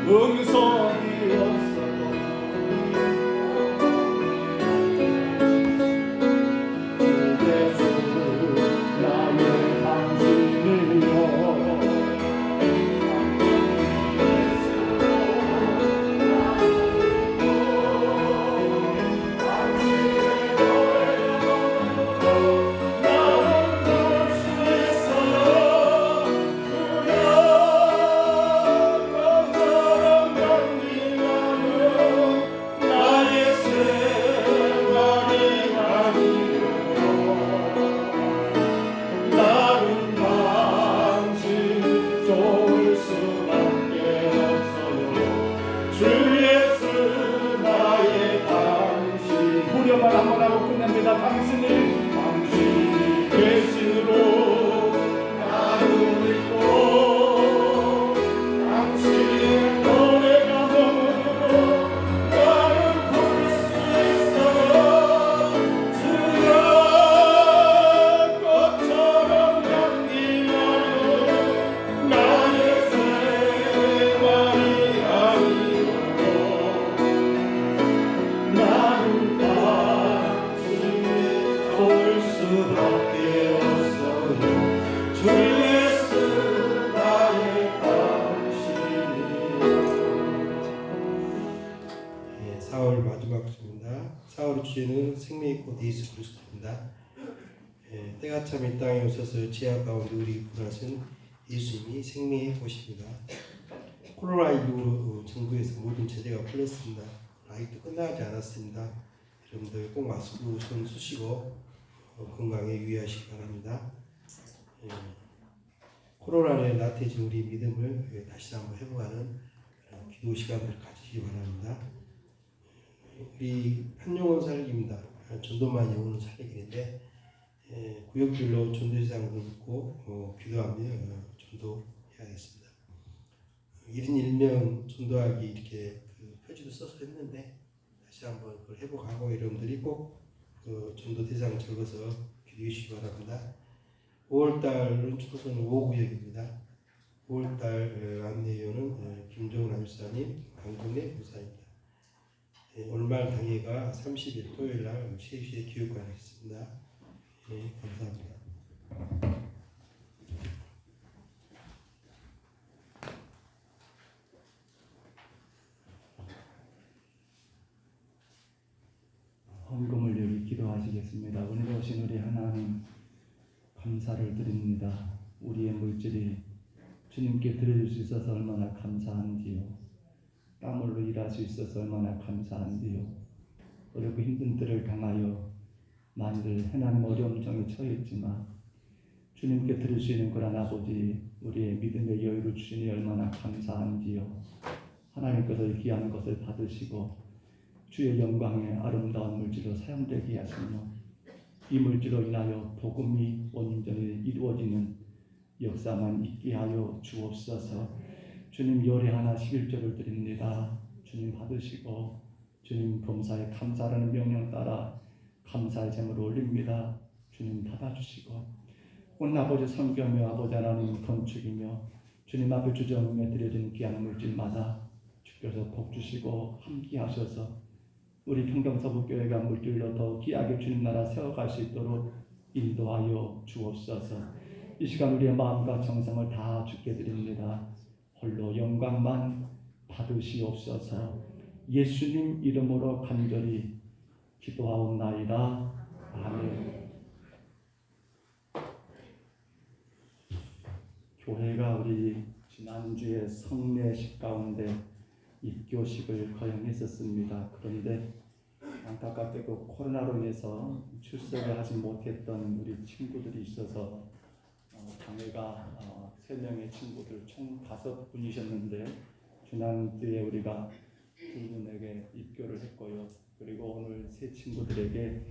음성이 없어도 주 예수 나의 당신이여. 나는 볼 수 당신이 계시로 나를 믿고 당신의 노래가 머물러 나를 부를 수 있어요. 주여 꽃처럼 향기나는 나의 생활이 아니오. 나는 다 주님의 볼 수밖에 없어요. 주 예수 나의 당신이요. 4월 마지막 주입니다. 4월 주제는 생명의 꽃 예수 그리스도입니다. 때가 참 이 땅에 오셔서 지하 가운데 우리 구하신 예수님이 생명의 꽃입니다. 코로나19로 정부에서 모든 제재가 풀렸습니다. 아직도 끝나지 않았습니다. 여러분들 꼭 마스크 손 쓰시고 건강에 유의하시기 바랍니다. 코로나에 나태해진 우리 믿음을 다시 한번 회복하는 그런 기도 시간을 가지시기 바랍니다. 우리 판용원 살기입니다. 전도만 영혼은 살리기인데 구역별로 전도대상을 묻고 기도하며 전도해야겠습니다. 1인 1명 전도하기 이렇게 표지도 써서 했는데 다시 한번 그걸 회복하고 여러분들이 꼭 전도 대상 적어서 기도해 주시기 바랍니다. 5월달은 초선 5구역입니다. 5월달 안내위원은 김종훈 안수사님, 강동래 목사입니다. 오늘말 당회가 30일 토요일날 3시에 기획관하겠습니다. 감사합니다. 헌금을 여기 기도하시겠습니다. 은혜로우신 우리 하나님 감사를 드립니다. 우리의 물질이 주님께 드려줄 수 있어서 얼마나 감사한지요. 땀으로 일할 수 있어서 얼마나 감사한지요. 어렵고 힘든 때를 당하여 만일 하나님 어려움 중에 처했지만 주님께 드릴 수 있는 거란 아버지 우리의 믿음의 여유를 주시니 얼마나 감사한지요. 하나님께서 이 귀한 것을 받으시고 주의 영광의 아름다운 물질로 사용되게 하시며 이 물질로 인하여 복음이 온전히 이루어지는 역사만 있게 하여 주옵소서. 주님 요리 하나 11조를 드립니다. 주님 받으시고 주님 범사에 감사라는 명령 따라 감사의 제물을 올립니다. 주님 받아주시고 온 아버지 성교며 아버지 하나님 건축이며 주님 앞에 주정에 드려진 귀한 물질마다 주께서 복 주시고 함께 하셔서 우리 평경서북교회가 물질로 더 귀하게 주님 나라 세워갈 수 있도록 인도하여 주옵소서. 이 시간 우리의 마음과 정성을 다 주께 드립니다. 홀로 영광만 받으시옵소서. 예수님 이름으로 간절히 기도하옵나이다. 아멘. 교회가 우리 지난주에 성례식 가운데 입교식을 거행했었습니다. 그런데 안타깝게도 코로나로 인해서 출석을 하지 못했던 우리 친구들이 있어서 당회가 3명의 친구들 총 5분이셨는데 지난주에 우리가 2분에게 입교를 했고요. 그리고 오늘 3 친구들에게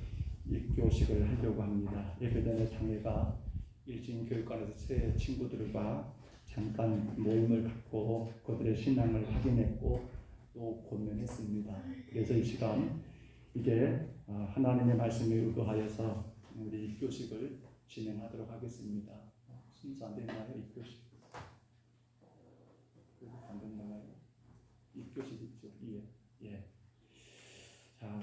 입교식을 하려고 합니다. 예배전에 당회가 일진교육관에서 3 친구들과 잠깐 모임을 갖고 그들의 신앙을 확인했고 또 고면했습니다. 그래서 이 시간 이제 하나님의 말씀에 의거하여서 우리 입교식을 진행하도록 하겠습니다. 순서 안 되나요? 입교식 안 되나요? 입교식 있죠? 예. 자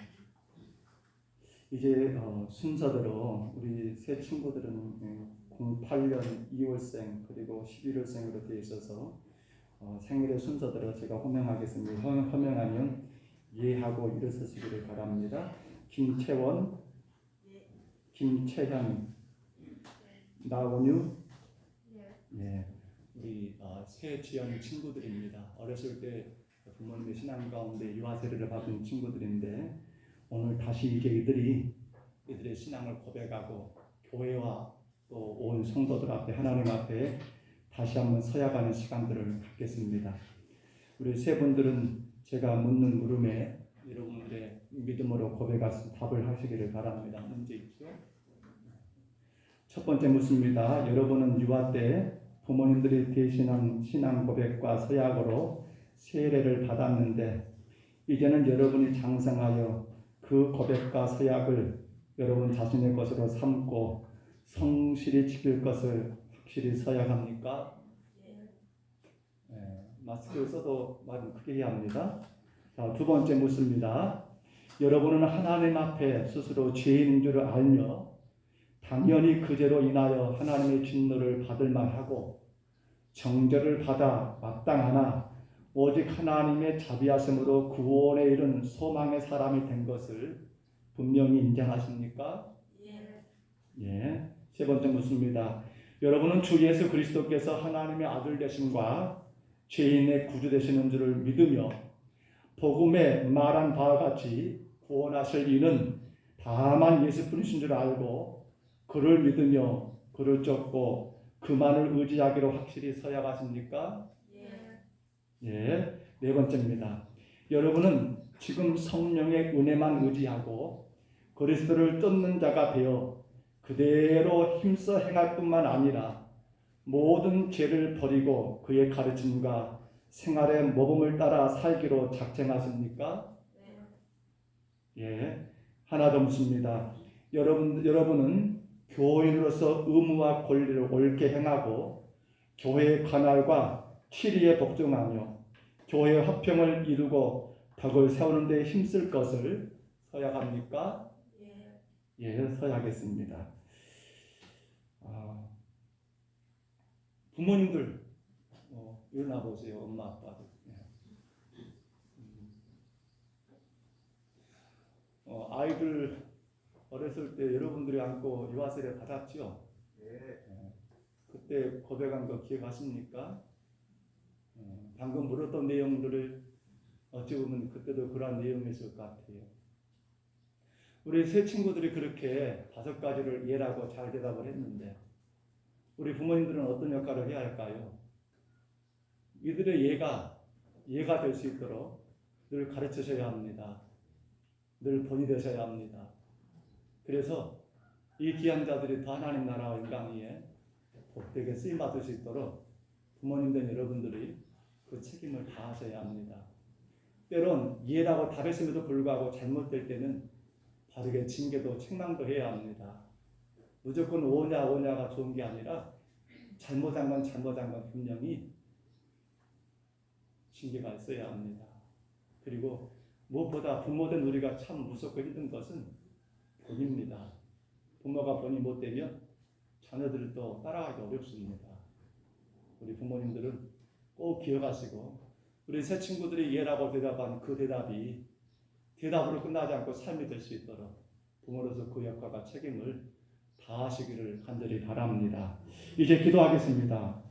이제 순서대로 우리 3 친구들은 08년 2월생 그리고 11월생으로 되어 있어서 생일의 순서대로 제가 호명하겠습니다. 호명하면 예하고 일어서시기를 바랍니다. 김채원, 김채현, 나원유, 예, 우리 새지연 친구들입니다. 어렸을 때 부모님의 신앙 가운데 유아세례를 받은 친구들인데 오늘 다시 이제 이들의 신앙을 고백하고 교회와 또 온 성도들 앞에 하나님 앞에 다시 한번 서야가는 시간들을 갖겠습니다. 우리 3 분들은 제가 묻는 물음에 여러분들의 믿음으로 고백하시 답을 하시기를 바랍니다. 문제 있죠? 첫 번째 묻습니다. 여러분은 유아 때 부모님들이 대신한 신앙 고백과 서약으로 세례를 받았는데 이제는 여러분이 장성하여 그 고백과 서약을 여러분 자신의 것으로 삼고 성실히 지킬 것을 확실히 서약합니까? 마스크 써도 말은 크게 해야 합니다. 자, 두 번째 묻습니다. 여러분은 하나님 앞에 스스로 죄인인 줄 알며 당연히 그 죄로 인하여 하나님의 진노를 받을 만하고 정죄를 받아 마땅하나 오직 하나님의 자비하심으로 구원에 이른 소망의 사람이 된 것을 분명히 인정하십니까? 예. 세 번째 묻습니다. 여러분은 주 예수 그리스도께서 하나님의 아들 되심과 죄인의 구주 되시는 줄을 믿으며 복음에 말한 바와 같이 구원하실 이는 다만 예수뿐이신 줄 알고 그를 믿으며 그를 쫓고 그만을 의지하기로 확실히 서약하십니까? 예. 네 번째입니다. 여러분은 지금 성령의 은혜만 의지하고 그리스도를 쫓는 자가 되어 그대로 힘써 행할 뿐만 아니라 모든 죄를 버리고 그의 가르침과 생활의 모범을 따라 살기로 작정하십니까? 예. 하나 더 묻습니다. 여러분은 교인으로서 의무와 권리를 옳게 행하고 교회의 관할과 치리에 복종하며 교회의 화평을 이루고 덕을 세우는 데 힘쓸 것을 서약합니까? 예, 서약했습니다. 부모님들 일어나 보세요. 엄마 아빠들. 아이들 어렸을 때 여러분들이 안고 유아세례 받았죠? 그때 고백한 거 기억하십니까? 방금 물었던 내용들을 어찌 보면 그때도 그런 내용이었을 것 같아요. 우리 세 친구들이 그렇게 5가지를 예라고 잘 대답을 했는데 우리 부모님들은 어떤 역할을 해야 할까요? 이들의 예가 될 수 있도록 늘 가르치셔야 합니다. 늘 본이 되셔야 합니다. 그래서 이 귀한 자들이 더 하나님 나라와 영광 위에 복되게 쓰임 받을 수 있도록 부모님들 여러분들이 그 책임을 다하셔야 합니다. 때론 예라고 답했음에도 불구하고 잘못될 때는 바르게 징계도 책망도 해야 합니다. 무조건 오냐가 좋은 게 아니라 잘못한 건 분명히 징계가 있어야 합니다. 그리고 무엇보다 부모된 우리가 참 무섭고 힘든 것은 본입니다. 부모가 본이 못되면 자녀들도 따라가기 어렵습니다. 우리 부모님들은 꼭 기억하시고 우리 새 친구들이 예라고 대답한 그 대답이 대답으로 끝나지 않고 삶이 될 수 있도록 부모로서 그 역할과 책임을 다하시기를 간절히 바랍니다. 이제 기도하겠습니다.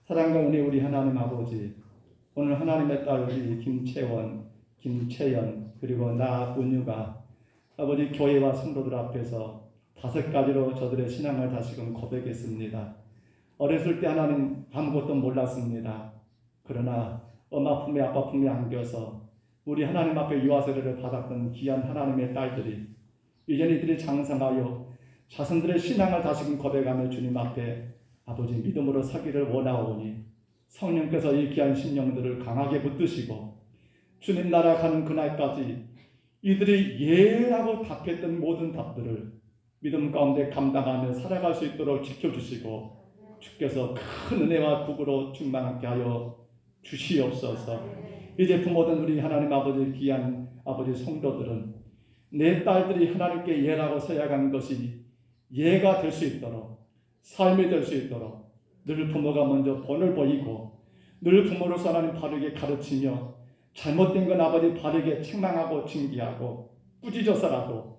사랑과 은혜 우리 하나님 아버지, 오늘 하나님의 딸 우리 김채원, 김채연 그리고 나 은유가 아버지 교회와 성도들 앞에서 5가지로 저들의 신앙을 다시금 고백했습니다. 어렸을 때 하나님 아무것도 몰랐습니다. 그러나 엄마 품에 아빠 품에 안겨서 우리 하나님 앞에 유아세례를 받았던 귀한 하나님의 딸들이 이제는 이들이 장성하여 자신들의 신앙을 다시금 고백하며 주님 앞에 아버지 믿음으로 서기를 원하오니 성령께서 이 귀한 심령들을 강하게 붙드시고 주님 나라 가는 그날까지 이들이 예라고 답했던 모든 답들을 믿음 가운데 감당하며 살아갈 수 있도록 지켜주시고 주께서 큰 은혜와 복으로 충만하게 하여 주시옵소서. 이제 부모된 우리 하나님 아버지 귀한 아버지 성도들은 내 딸들이 하나님께 예라고 서약한 것이 예가 될 수 있도록 삶이 될 수 있도록 늘 부모가 먼저 본을 보이고 늘 부모로서 하나님 바르게 가르치며 잘못된 건 아버지 바르게 책망하고 징계하고 꾸짖어서라도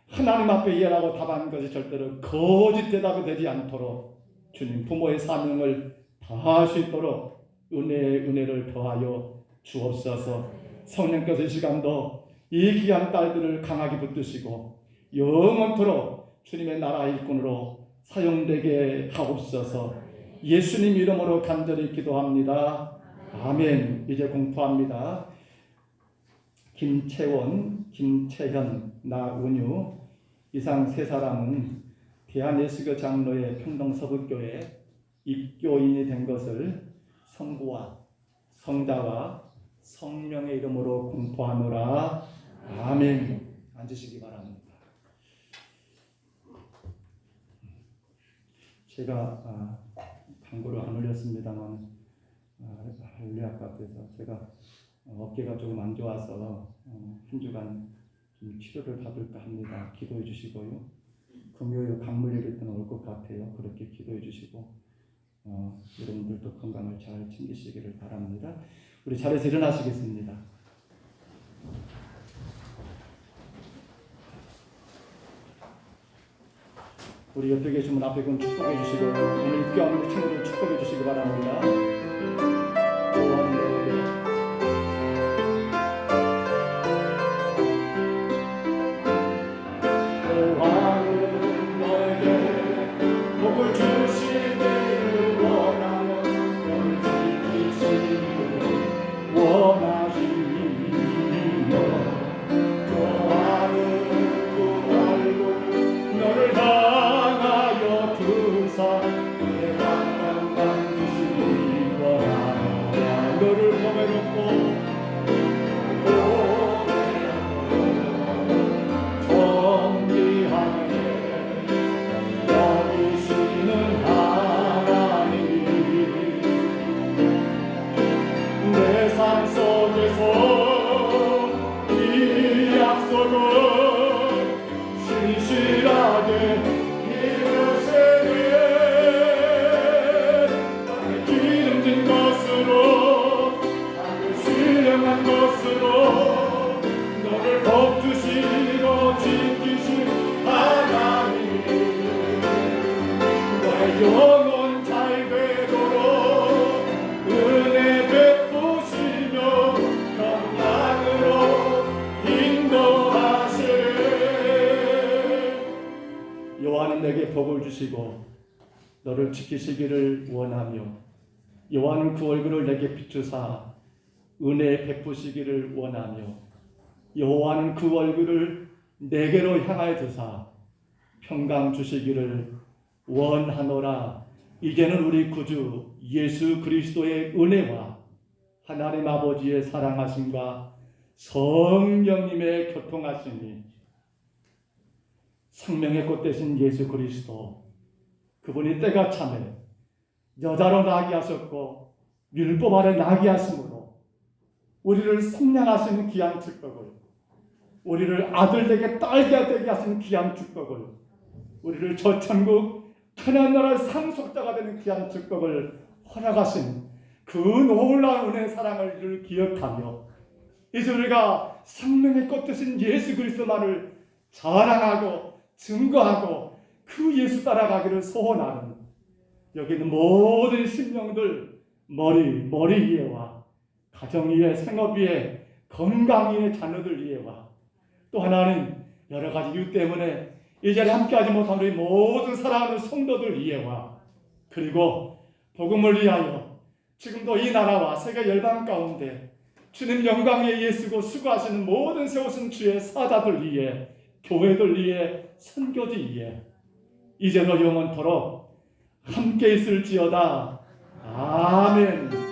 하나님 앞에 예라고 답한 것이 절대로 거짓 대답이 되지 않도록 주님 부모의 사명을 다할 수 있도록 은혜를 더하여 주옵소서. 성령께서 이 시간도 이 귀한 딸들을 강하게 붙드시고 영원토록 주님의 나라 일꾼으로 사용되게 하옵소서. 예수님 이름으로 간절히 기도합니다. 아멘. 이제 공포합니다. 김채원, 김채현, 나은유 이상 세 사람은 대한예수교 장로의 평동서북교회 입교인이 된 것을 성부와 성자와 성령의 이름으로 공포하노라. 아멘. 앉으시기 바랍니다. 제가 광고를 안 올렸습니다만 할례학 같아서 제가 어깨가 조금 안 좋아서 한 주간 좀 치료를 받을까 합니다. 기도해 주시고요. 금요일 강물예배 때는 올 것 같아요. 그렇게 기도해 주시고 여러분들도 건강을 잘 챙기시기를 바랍니다. 우리 자리에서 일어나시겠습니다. 우리 옆에 계신 분 앞에 분 축복해 주시고 오늘 입교하는 친구들 축복해 주시기 바랍니다. 영원 잘 되도록 은혜 베푸시며 평강으로 인도하시네. 여호와는 내게 복을 주시고 너를 지키시기를 원하며 여호와는 그 얼굴을 내게 비추사 은혜 베푸시기를 원하며 여호와는 그 얼굴을 내게로 향하여 두사 평강 주시기를 원하노라. 이제는 우리 구주 예수 그리스도의 은혜와 하나님 아버지의 사랑하심과 성령님의 교통하심이 생명의 꽃 되신 예수 그리스도 그분이 때가 참에 여자로 나게 하셨고 율법 아래 나게 하심으로 우리를 속량하시는 귀한 축복을 우리를 아들되게 딸되게 하시는 귀한 축복을 우리를 저 천국 하나님 나라의 상속자가 되는 귀한 축복을 허락하신 그 놀라운 은혜의 사랑을 기억하며 이제 우리가 생명의 꽃 되신 예수 그리스도만을 자랑하고 증거하고 그 예수 따라가기를 소원하는 여기 있는 모든 심령들 머리 위에와 가정 위에 생업 위에 건강 위에 자녀들 위에와 또 하나는 여러 가지 이유 때문에 이 자리에 함께하지 못한 우리 모든 사랑하는 성도들 위에와 그리고 복음을 위하여 지금도 이 나라와 세계 열방 가운데 주님 영광 위에 예수고 수고하시는 모든 세우신 주의 사자들 위에 교회들 위에 선교지 위에 이제도 영원토록 함께 있을지어다. 아멘.